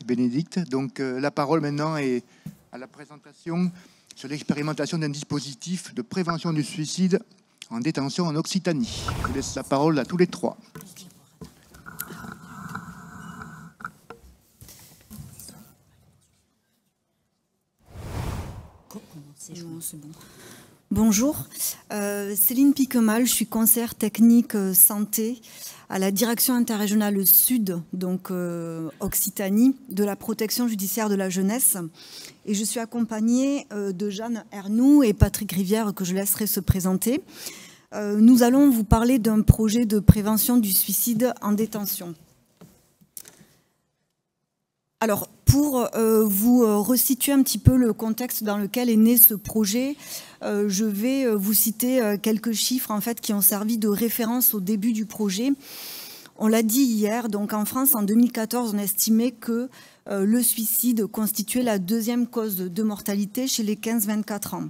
Bénédicte. Donc la parole maintenant est à la présentation sur l'expérimentation d'un dispositif de prévention du suicide en détention en Occitanie. Je laisse la parole à tous les trois. C'est bon. Bonjour, Céline Piquemal, je suis conseillère technique santé à la direction interrégionale Sud, donc Occitanie, de la protection judiciaire de la jeunesse. Et je suis accompagnée de Jeanne Ernoux et Patrick Rivière, que je laisserai se présenter. Nous allons vous parler d'un projet de prévention du suicide en détention. Alors, pour vous resituer un petit peu le contexte dans lequel est né ce projet, je vais vous citer quelques chiffres en fait, qui ont servi de référence au début du projet. On l'a dit hier, donc en France, en 2014, on estimait que le suicide constituait la deuxième cause de mortalité chez les 15-24 ans.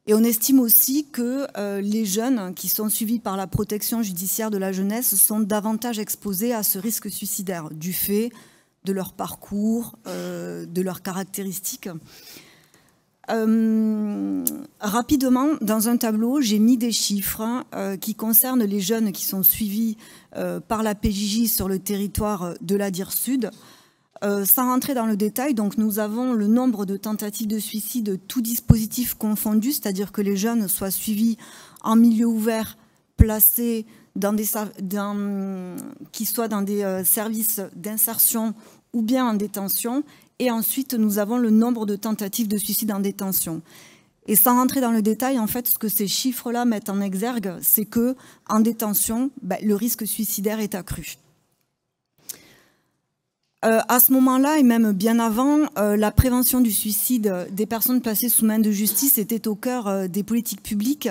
Et on estime aussi que les jeunes qui sont suivis par la protection judiciaire de la jeunesse sont davantage exposés à ce risque suicidaire, du fait de leur parcours, de leurs caractéristiques. Rapidement, dans un tableau, j'ai mis des chiffres qui concernent les jeunes qui sont suivis par la PJJ sur le territoire de l'Adir Sud. Sans rentrer dans le détail, donc nous avons le nombre de tentatives de suicide, tout dispositif confondu, c'est-à-dire que les jeunes soient suivis en milieu ouvert, placés qui soient dans des services d'insertion ou bien en détention. Et ensuite, nous avons le nombre de tentatives de suicide en détention. Et sans rentrer dans le détail, en fait, ce que ces chiffres-là mettent en exergue, c'est que en détention, le risque suicidaire est accru. À ce moment-là, et même bien avant, la prévention du suicide des personnes placées sous main de justice était au cœur des politiques publiques.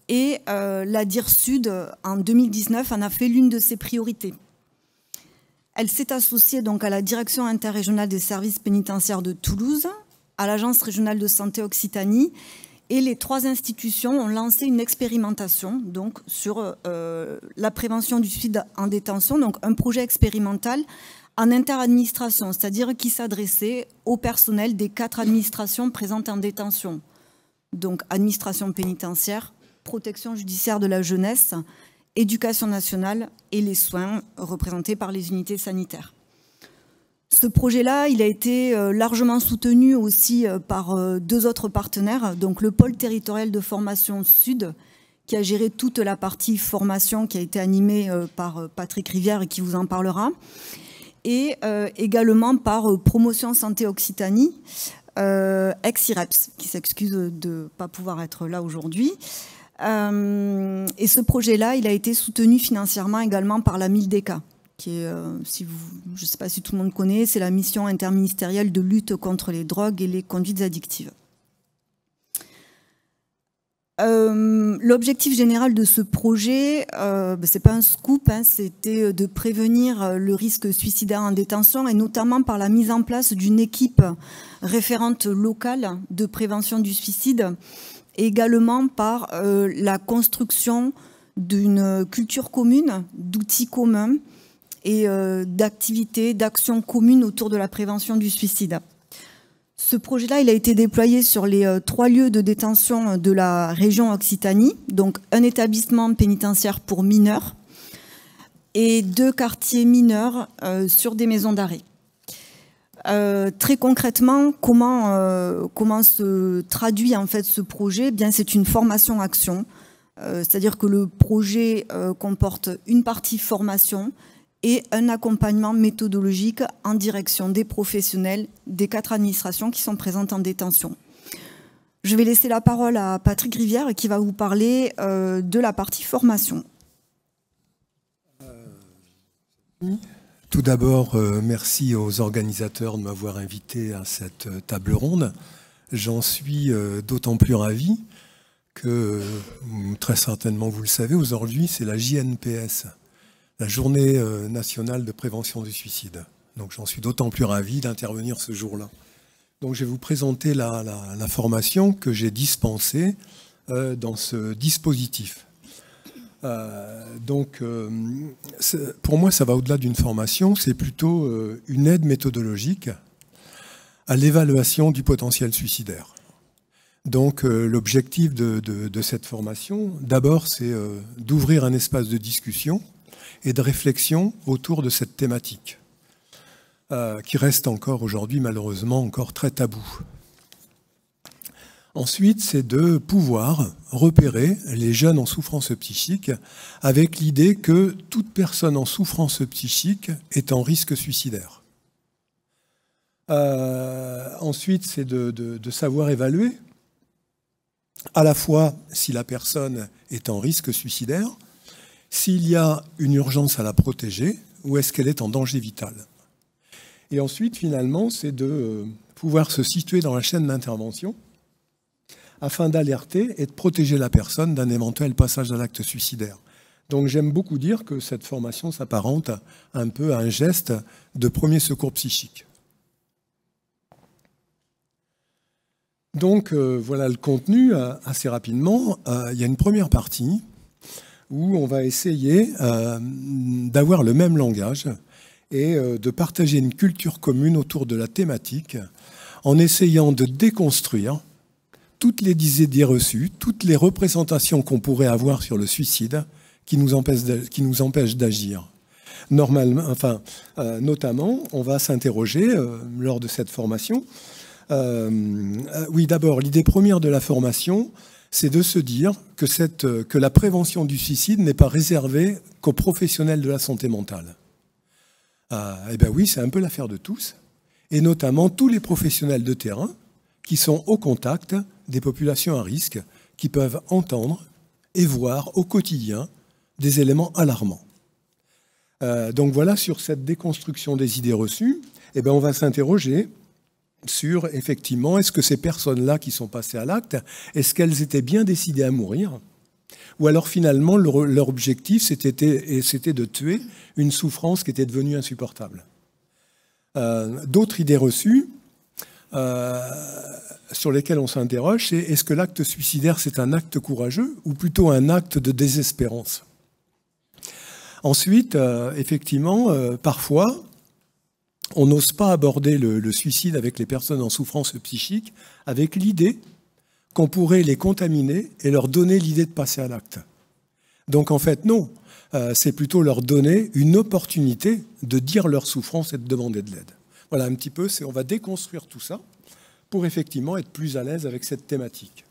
Et la DIR Sud, en 2019, en a fait l'une de ses priorités. Elle s'est associée donc à la Direction interrégionale des services pénitentiaires de Toulouse, à l'Agence régionale de santé Occitanie, et les 3 institutions ont lancé une expérimentation donc, sur la prévention du suicide en détention, donc un projet expérimental en interadministration, c'est-à-dire qui s'adressait au personnel des 4 administrations présentes en détention. Donc administration pénitentiaire, protection judiciaire de la jeunesse, éducation nationale et les soins représentés par les unités sanitaires. Ce projet-là, il a été largement soutenu aussi par 2 autres partenaires, donc le pôle territorial de formation Sud, qui a géré toute la partie formation qui a été animée par Patrick Rivière et qui vous en parlera, et également par Promotion Santé Occitanie, ex-IREPS, qui s'excuse de ne pas pouvoir être là aujourd'hui. Et ce projet-là, il a été soutenu financièrement également par la MILDECA, qui est, je ne sais pas si tout le monde connaît, c'est la mission interministérielle de lutte contre les drogues et les conduites addictives. L'objectif général de ce projet, c'est pas un scoop, hein, c'était de prévenir le risque suicidaire en détention et notamment par la mise en place d'une équipe référente locale de prévention du suicide et également par la construction d'une culture commune, d'outils communs et d'activités, d'actions communes autour de la prévention du suicide. Ce projet-là, il a été déployé sur les 3 lieux de détention de la région Occitanie, donc un établissement pénitentiaire pour mineurs et 2 quartiers mineurs sur des maisons d'arrêt. Très concrètement, comment se traduit en fait ce projet? Bien, c'est une formation-action, c'est-à-dire que le projet comporte une partie formation et un accompagnement méthodologique en direction des professionnels des 4 administrations qui sont présentes en détention. Je vais laisser la parole à Patrick Rivière qui va vous parler de la partie formation. Tout d'abord, merci aux organisateurs de m'avoir invité à cette table ronde. J'en suis d'autant plus ravi que, très certainement vous le savez, aujourd'hui c'est la JNPS, la Journée nationale de prévention du suicide. Donc j'en suis d'autant plus ravi d'intervenir ce jour-là. Donc je vais vous présenter la formation que j'ai dispensée dans ce dispositif. Pour moi, ça va au-delà d'une formation, c'est plutôt une aide méthodologique à l'évaluation du potentiel suicidaire. Donc l'objectif de cette formation, d'abord, c'est d'ouvrir un espace de discussion et de réflexion autour de cette thématique, qui reste encore aujourd'hui, malheureusement, encore très tabou. Ensuite, c'est de pouvoir repérer les jeunes en souffrance psychique avec l'idée que toute personne en souffrance psychique est en risque suicidaire. Ensuite, c'est de savoir évaluer à la fois si la personne est en risque suicidaire, s'il y a une urgence à la protéger ou est-ce qu'elle est en danger vital. Et ensuite, finalement, c'est de pouvoir se situer dans la chaîne d'intervention afin d'alerter et de protéger la personne d'un éventuel passage à l'acte suicidaire. Donc j'aime beaucoup dire que cette formation s'apparente un peu à un geste de premier secours psychique. Donc voilà le contenu assez rapidement. Il y a une première partie où on va essayer d'avoir le même langage et de partager une culture commune autour de la thématique en essayant de déconstruire toutes les idées reçues, toutes les représentations qu'on pourrait avoir sur le suicide qui nous empêchent d'agir. Notamment, on va s'interroger lors de cette formation. Oui, d'abord, l'idée première de la formation, c'est de se dire que la prévention du suicide n'est pas réservée qu'aux professionnels de la santé mentale. Eh bien oui, c'est un peu l'affaire de tous, et notamment tous les professionnels de terrain qui sont au contact des populations à risque, qui peuvent entendre et voir au quotidien des éléments alarmants. Donc voilà, sur cette déconstruction des idées reçues, eh bien on va s'interroger sur, effectivement, est-ce que ces personnes-là qui sont passées à l'acte, est-ce qu'elles étaient bien décidées à mourir? Ou alors finalement, leur objectif, c'était de tuer une souffrance qui était devenue insupportable. D'autres idées reçues sur lesquelles on s'interroge, c'est est-ce que l'acte suicidaire, c'est un acte courageux ou plutôt un acte de désespérance? Ensuite, effectivement, parfois, on n'ose pas aborder le suicide avec les personnes en souffrance psychique avec l'idée qu'on pourrait les contaminer et leur donner l'idée de passer à l'acte. Donc en fait, non. C'est plutôt leur donner une opportunité de dire leur souffrance et de demander de l'aide. Voilà un petit peu, on va déconstruire tout ça pour effectivement être plus à l'aise avec cette thématique.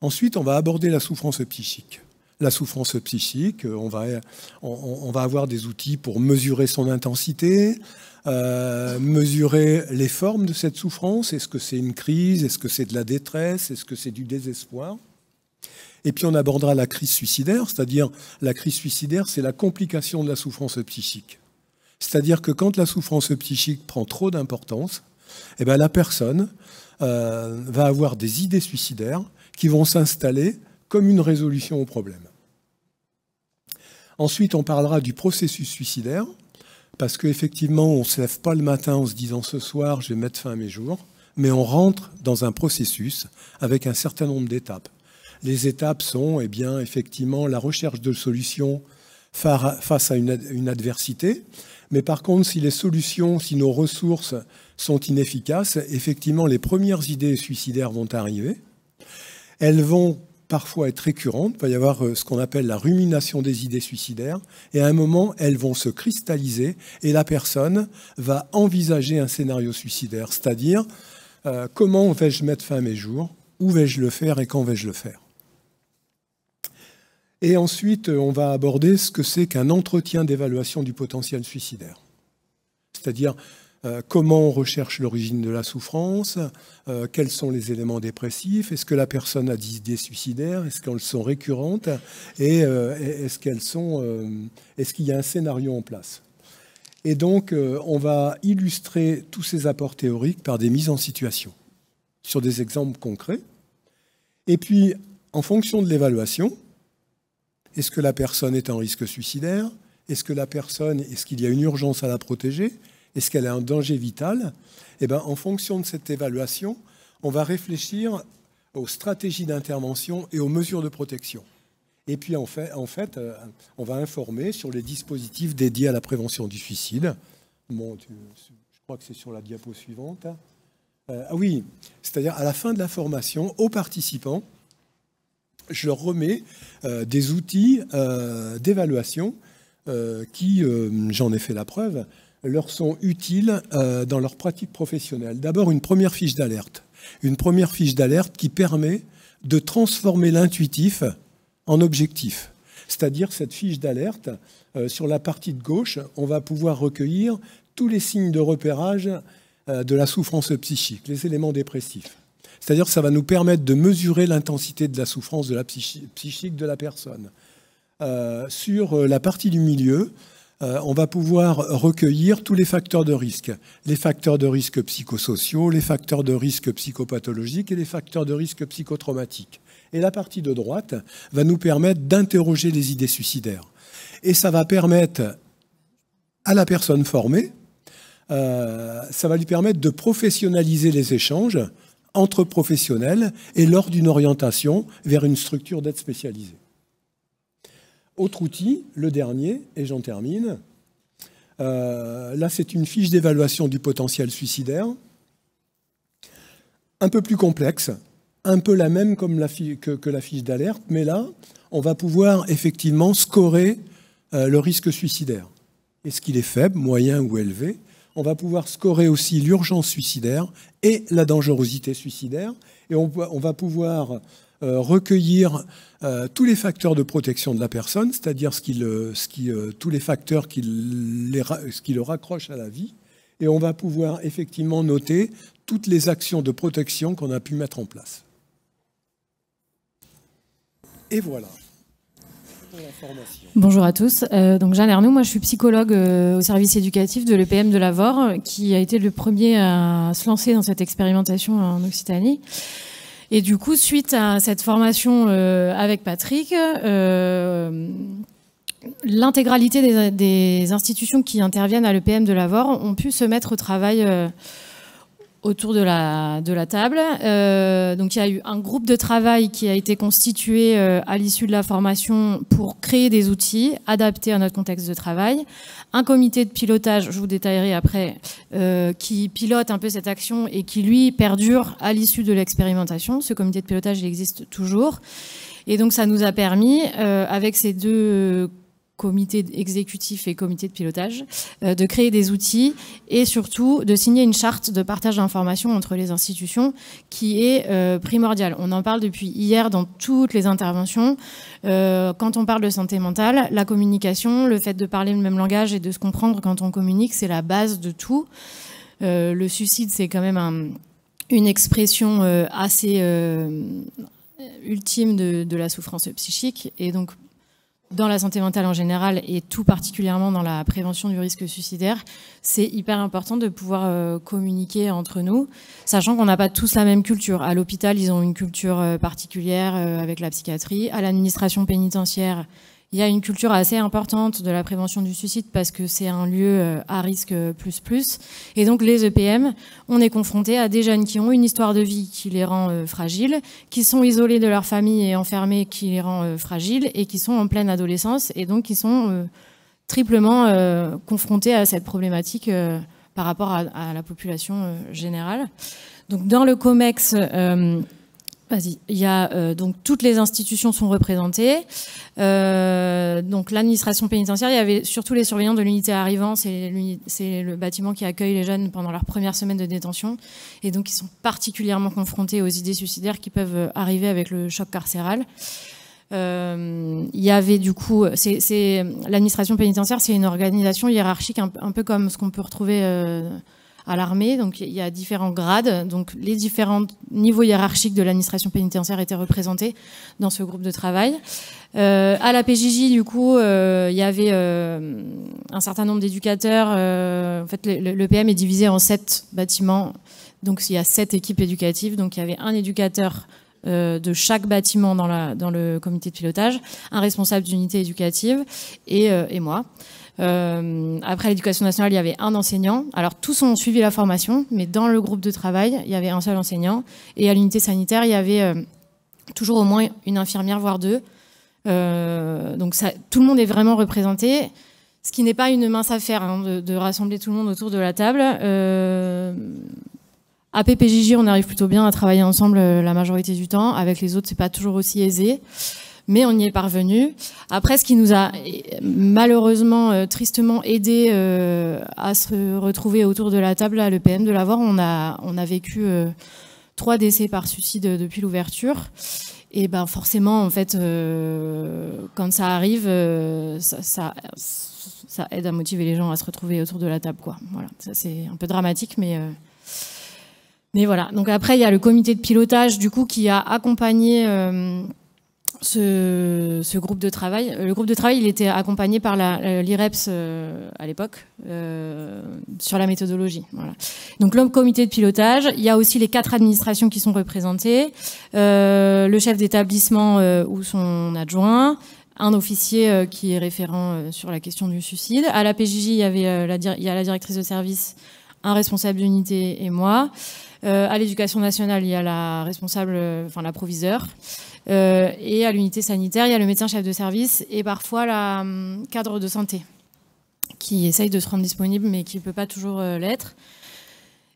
Ensuite, on va aborder la souffrance psychique. La souffrance psychique, on va avoir des outils pour mesurer son intensité, mesurer les formes de cette souffrance. Est-ce que c'est une crise? Est-ce que c'est de la détresse? Est-ce que c'est du désespoir? Et puis on abordera la crise suicidaire, c'est-à-dire la crise suicidaire, c'est la complication de la souffrance psychique. C'est-à-dire que quand la souffrance psychique prend trop d'importance, eh bien la personne va avoir des idées suicidaires qui vont s'installer comme une résolution au problème. Ensuite, on parlera du processus suicidaire, parce qu'effectivement, on ne se lève pas le matin en se disant « ce soir, je vais mettre fin à mes jours », mais on rentre dans un processus avec un certain nombre d'étapes. Les étapes sont, eh bien, effectivement, la recherche de solutions face à une adversité, mais par contre, si les solutions, si nos ressources sont inefficaces, effectivement, les premières idées suicidaires vont arriver. Elles vont parfois être récurrentes, il va y avoir ce qu'on appelle la rumination des idées suicidaires, et à un moment, elles vont se cristalliser, et la personne va envisager un scénario suicidaire, c'est-à-dire comment vais-je mettre fin à mes jours, où vais-je le faire et quand vais-je le faire. Et ensuite, on va aborder ce que c'est qu'un entretien d'évaluation du potentiel suicidaire, c'est-à-dire comment on recherche l'origine de la souffrance, quels sont les éléments dépressifs, est-ce que la personne a des idées suicidaires, est-ce qu'elles sont récurrentes et est-ce qu'il y a un scénario en place. Et donc, on va illustrer tous ces apports théoriques par des mises en situation, sur des exemples concrets. Et puis, en fonction de l'évaluation, est-ce que la personne est en risque suicidaire? Est-ce qu'il y a une urgence à la protéger? Est-ce qu'elle est en danger vital? Eh bien, en fonction de cette évaluation, on va réfléchir aux stratégies d'intervention et aux mesures de protection. Et puis, en fait, on va informer sur les dispositifs dédiés à la prévention du suicide. Bon, je crois que c'est sur la diapo suivante. Ah oui, c'est-à-dire à la fin de la formation, aux participants, je leur remets des outils d'évaluation qui, j'en ai fait la preuve, leur sont utiles dans leur pratique professionnelle. D'abord, une première fiche d'alerte. Une première fiche d'alerte qui permet de transformer l'intuitif en objectif. C'est-à-dire, cette fiche d'alerte, sur la partie de gauche, on va pouvoir recueillir tous les signes de repérage de la souffrance psychique, les éléments dépressifs. C'est-à-dire que ça va nous permettre de mesurer l'intensité de la souffrance de la psychique de la personne. Sur la partie du milieu, on va pouvoir recueillir tous les facteurs de risque. Les facteurs de risque psychosociaux, les facteurs de risque psychopathologiques et les facteurs de risque psychotraumatiques. Et la partie de droite va nous permettre d'interroger les idées suicidaires. Et ça va permettre à la personne formée, ça va lui permettre de professionnaliser les échanges entre professionnels et lors d'une orientation vers une structure d'aide spécialisée. Autre outil, le dernier, et j'en termine. Là, c'est une fiche d'évaluation du potentiel suicidaire, un peu plus complexe, un peu la même comme que la fiche d'alerte, mais là, on va pouvoir effectivement scorer le risque suicidaire. est-ce qu'il est faible, moyen ou élevé. On va pouvoir scorer aussi l'urgence suicidaire et la dangerosité suicidaire. Et on va pouvoir recueillir tous les facteurs de protection de la personne, c'est-à-dire tous les facteurs qui le raccrochent à la vie. Et on va pouvoir effectivement noter toutes les actions de protection qu'on a pu mettre en place. Et voilà. Bonjour à tous. Donc Jeanne Ernoux, moi je suis psychologue au service éducatif de l'EPM de Lavore, qui a été le premier à se lancer dans cette expérimentation en Occitanie. Et du coup, suite à cette formation avec Patrick, l'intégralité des institutions qui interviennent à l'EPM de Lavore ont pu se mettre au travail autour de la table. Donc il y a eu un groupe de travail qui a été constitué à l'issue de la formation pour créer des outils adaptés à notre contexte de travail. Un comité de pilotage, je vous détaillerai après, qui pilote un peu cette action et qui, lui, perdure à l'issue de l'expérimentation. Ce comité de pilotage, il existe toujours. Et donc ça nous a permis, avec ces deux comité exécutif et comité de pilotage, de créer des outils et surtout de signer une charte de partage d'informations entre les institutions qui est primordiale. On en parle depuis hier dans toutes les interventions. Quand on parle de santé mentale, la communication, le fait de parler le même langage et de se comprendre quand on communique, c'est la base de tout. Le suicide, c'est quand même une expression assez ultime de la souffrance psychique, et donc dans la santé mentale en général et tout particulièrement dans la prévention du risque suicidaire, c'est hyper important de pouvoir communiquer entre nous, sachant qu'on n'a pas tous la même culture. À l'hôpital, ils ont une culture particulière avec la psychiatrie. À l'administration pénitentiaire, il y a une culture assez importante de la prévention du suicide parce que c'est un lieu à risque plus. Et donc les EPM, on est confrontés à des jeunes qui ont une histoire de vie qui les rend fragiles, qui sont isolés de leur famille et enfermés qui les rend fragiles, et qui sont en pleine adolescence et donc qui sont triplement confrontés à cette problématique par rapport à la population générale. Donc dans le COMEX, il y a donc toutes les institutions sont représentées. Donc l'administration pénitentiaire, il y avait surtout les surveillants de l'unité arrivant, c'est le bâtiment qui accueille les jeunes pendant leur première semaine de détention, et donc ils sont particulièrement confrontés aux idées suicidaires qui peuvent arriver avec le choc carcéral. Il y avait du coup, l'administration pénitentiaire, c'est une organisation hiérarchique un peu comme ce qu'on peut retrouver à l'armée. Donc il y a différents grades, donc les différents niveaux hiérarchiques de l'administration pénitentiaire étaient représentés dans ce groupe de travail. À la PJJ, du coup, il y avait un certain nombre d'éducateurs. En fait, l'EPM est divisé en 7 bâtiments, donc il y a 7 équipes éducatives. Donc il y avait un éducateur de chaque bâtiment dans le comité de pilotage, un responsable d'unité éducative et moi. Après l'éducation nationale, il y avait un enseignant. Alors tous ont suivi la formation, mais dans le groupe de travail, il y avait un seul enseignant. Et à l'unité sanitaire, il y avait toujours au moins une infirmière, voire 2. Donc tout le monde est vraiment représenté, ce qui n'est pas une mince affaire de rassembler tout le monde autour de la table. À PPJJ, on arrive plutôt bien à travailler ensemble la majorité du temps. Avec les autres, c'est pas toujours aussi aisé. Mais on y est parvenu. Après, ce qui nous a malheureusement, tristement aidé à se retrouver autour de la table à l'EPM de Lavore, on a vécu 3 décès par suicide depuis l'ouverture. Et ben forcément, en fait, quand ça arrive, ça aide à motiver les gens à se retrouver autour de la table, quoi. Voilà, ça c'est un peu dramatique, mais voilà. Donc après, il y a le comité de pilotage, du coup, qui a accompagné ce groupe de travail. Le groupe de travail, il était accompagné par l'IREPS à l'époque sur la méthodologie. Voilà. Donc le comité de pilotage, il y a aussi les 4 administrations qui sont représentées, le chef d'établissement ou son adjoint, un officier qui est référent sur la question du suicide. À la PJJ, il y a la directrice de service, un responsable d'unité et moi. À l'éducation nationale, il y a la responsable, la proviseure. Et à l'unité sanitaire, il y a le médecin chef de service et parfois la cadre de santé qui essaye de se rendre disponible mais qui ne peut pas toujours l'être.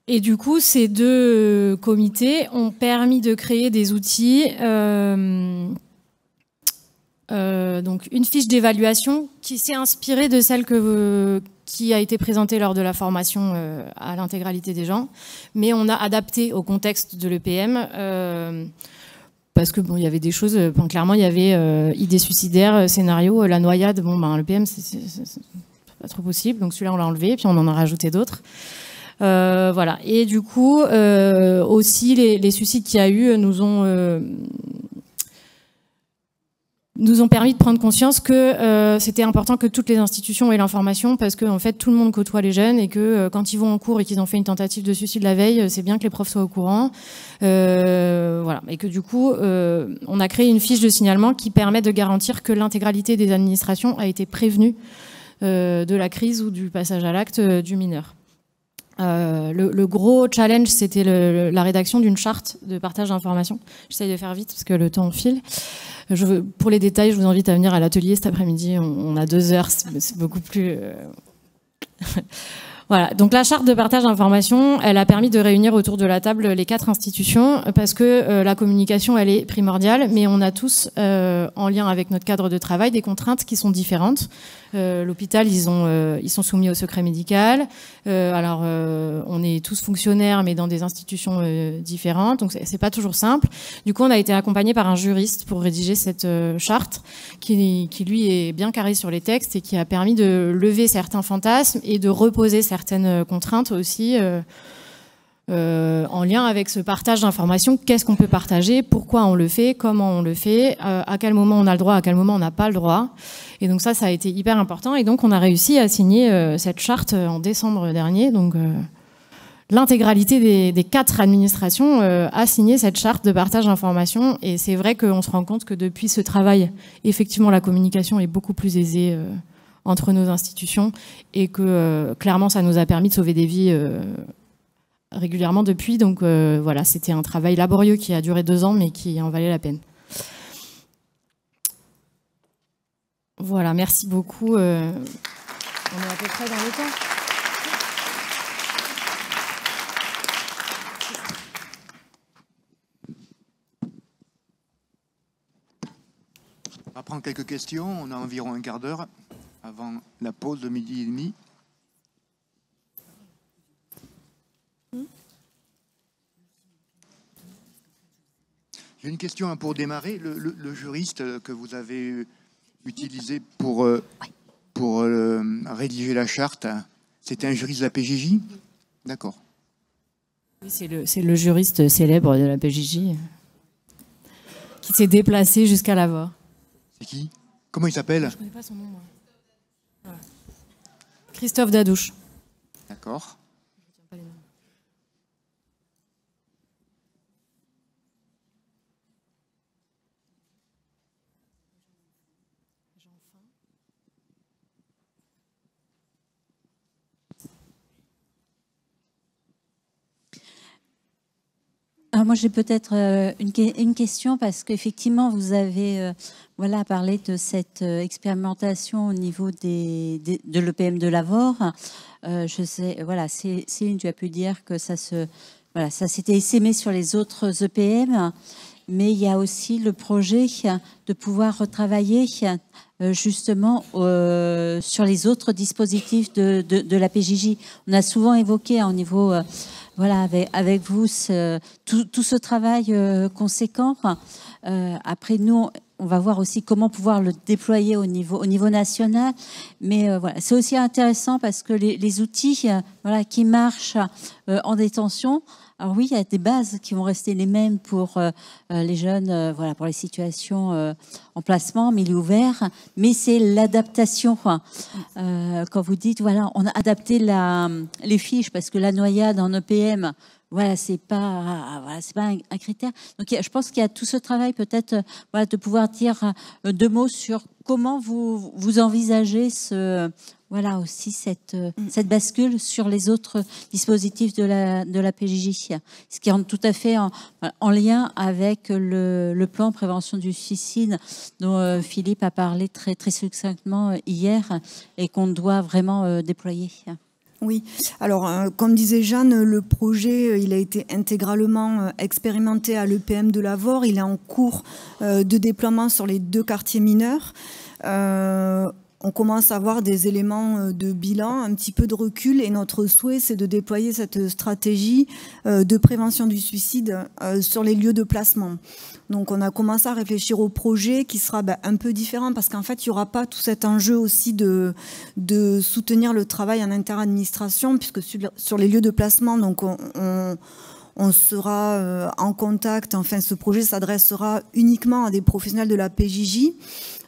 Et du coup, ces 2 comités ont permis de créer des outils, donc une fiche d'évaluation qui s'est inspirée de celle qui a été présenté lors de la formation à l'intégralité des gens, mais on a adapté au contexte de l'EPM parce que bon, il y avait des choses, clairement, il y avait idées suicidaires, scénario, la noyade, l'EPM, c'est pas trop possible, donc celui-là, on l'a enlevé, puis on en a rajouté d'autres. Voilà. Et du coup, aussi, les suicides qu'il y a eu nous ont permis de prendre conscience que c'était important que toutes les institutions aient l'information parce que en fait tout le monde côtoie les jeunes et que quand ils vont en cours et qu'ils ont fait une tentative de suicide la veille, c'est bien que les profs soient au courant. Voilà. Et que du coup, on a créé une fiche de signalement qui permet de garantir que l'intégralité des administrations a été prévenue de la crise ou du passage à l'acte du mineur. Le gros challenge, c'était la rédaction d'une charte de partage d'informations. J'essaye de faire vite parce que le temps file. Pour les détails, je vous invite à venir à l'atelier cet après-midi. On a 2 heures, c'est beaucoup plus... Voilà. Donc la charte de partage d'informations, elle a permis de réunir autour de la table les 4 institutions parce que la communication, elle est primordiale, mais on a tous, en lien avec notre cadre de travail, des contraintes qui sont différentes. L'hôpital, ils sont soumis au secret médical. Alors, on est tous fonctionnaires, mais dans des institutions différentes, donc c'est pas toujours simple. Du coup, on a été accompagné par un juriste pour rédiger cette charte, qui lui est bien carré sur les textes et qui a permis de lever certains fantasmes et de reposer certaines contraintes aussi. En lien avec ce partage d'informations, qu'est-ce qu'on peut partager, pourquoi on le fait, comment on le fait, à quel moment on a le droit, à quel moment on n'a pas le droit. Et donc ça a été hyper important. Et donc on a réussi à signer cette charte en décembre dernier. Donc l'intégralité des 4 administrations a signé cette charte de partage d'informations. Et c'est vrai qu'on se rend compte que depuis ce travail, effectivement, la communication est beaucoup plus aisée entre nos institutions et que clairement, ça nous a permis de sauver des vies régulièrement depuis. Donc voilà, c'était un travail laborieux qui a duré 2 ans, mais qui en valait la peine. Voilà, merci beaucoup. On est à peu près dans le temps. On va prendre quelques questions. On a environ un quart d'heure avant la pause de 12h30. J'ai une question pour démarrer. Le juriste que vous avez utilisé pour rédiger la charte, c'était un juriste de la PJJ? D'accord. Oui, c'est le juriste célèbre de la PJJ qui s'est déplacé jusqu'à Lavore. C'est qui? Comment il s'appelle? Je ne connais pas son nom, moi. Voilà. Christophe Dadouche. D'accord. Alors moi, j'ai peut-être une question parce qu'effectivement, vous avez parlé de cette expérimentation au niveau de l'EPM de Lavore. Je sais, Céline, tu as pu dire que ça s'était essaimé sur les autres EPM, mais il y a aussi le projet de pouvoir retravailler justement sur les autres dispositifs de la PJJ. On a souvent évoqué au niveau... avec vous, tout ce travail conséquent. Après, nous, on va voir aussi comment pouvoir le déployer au niveau national. Mais c'est aussi intéressant parce que les outils qui marchent en détention, alors oui, il y a des bases qui vont rester les mêmes pour les jeunes, pour les situations en placement, milieu ouvert, mais c'est l'adaptation. Quand vous dites, on a adapté les fiches parce que la noyade en EPM, c'est pas un critère. Donc je pense qu'il y a tout ce travail peut-être de pouvoir dire 2 mots sur comment vous envisagez aussi cette bascule sur les autres dispositifs de la PJJ, ce qui rentre tout à fait en lien avec le plan prévention du suicide dont Philippe a parlé très, très succinctement hier et qu'on doit vraiment déployer. Oui, alors comme disait Jeanne, le projet il a été intégralement expérimenté à l'EPM de Lavore. Il est en cours de déploiement sur les 2 quartiers mineurs. on commence à avoir des éléments de bilan, un petit peu de recul, et notre souhait, c'est de déployer cette stratégie de prévention du suicide sur les lieux de placement. Donc on a commencé à réfléchir au projet qui sera un peu différent, parce qu'en fait, il n'y aura pas tout cet enjeu aussi de soutenir le travail en interadministration, puisque sur les lieux de placement, donc on sera en contact, enfin ce projet s'adressera uniquement à des professionnels de la PJJ.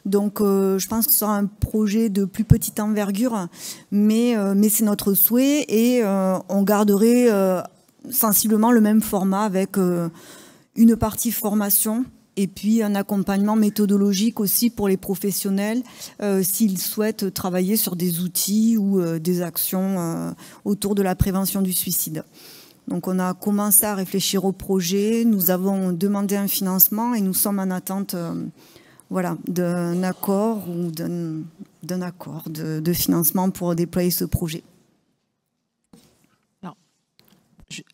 Donc je pense que ce sera un projet de plus petite envergure, mais c'est notre souhait, et on garderait sensiblement le même format avec une partie formation et puis un accompagnement méthodologique aussi pour les professionnels s'ils souhaitent travailler sur des outils ou des actions autour de la prévention du suicide. Donc on a commencé à réfléchir au projet, nous avons demandé un financement et nous sommes en attente voilà, d'un accord ou d'un accord de financement pour déployer ce projet.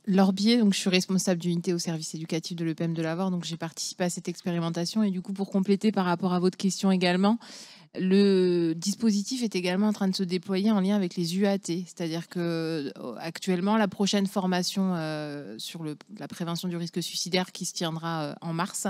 Laure Bier, donc je suis responsable d'unité au service éducatif de l'EPM de Lavore, donc j'ai participé à cette expérimentation, et du coup pour compléter par rapport à votre question également, le dispositif est également en train de se déployer en lien avec les UAT, c'est-à-dire que actuellement la prochaine formation sur la prévention du risque suicidaire qui se tiendra en mars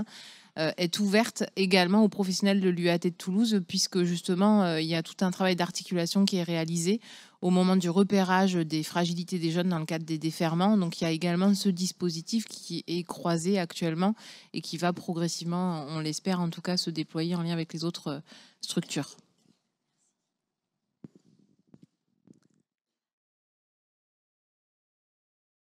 est ouverte également aux professionnels de l'UAT de Toulouse, puisque justement il y a tout un travail d'articulation qui est réalisé au moment du repérage des fragilités des jeunes dans le cadre des déferments. Donc il y a également ce dispositif qui est croisé actuellement et qui va progressivement, on l'espère en tout cas, se déployer en lien avec les autres structures.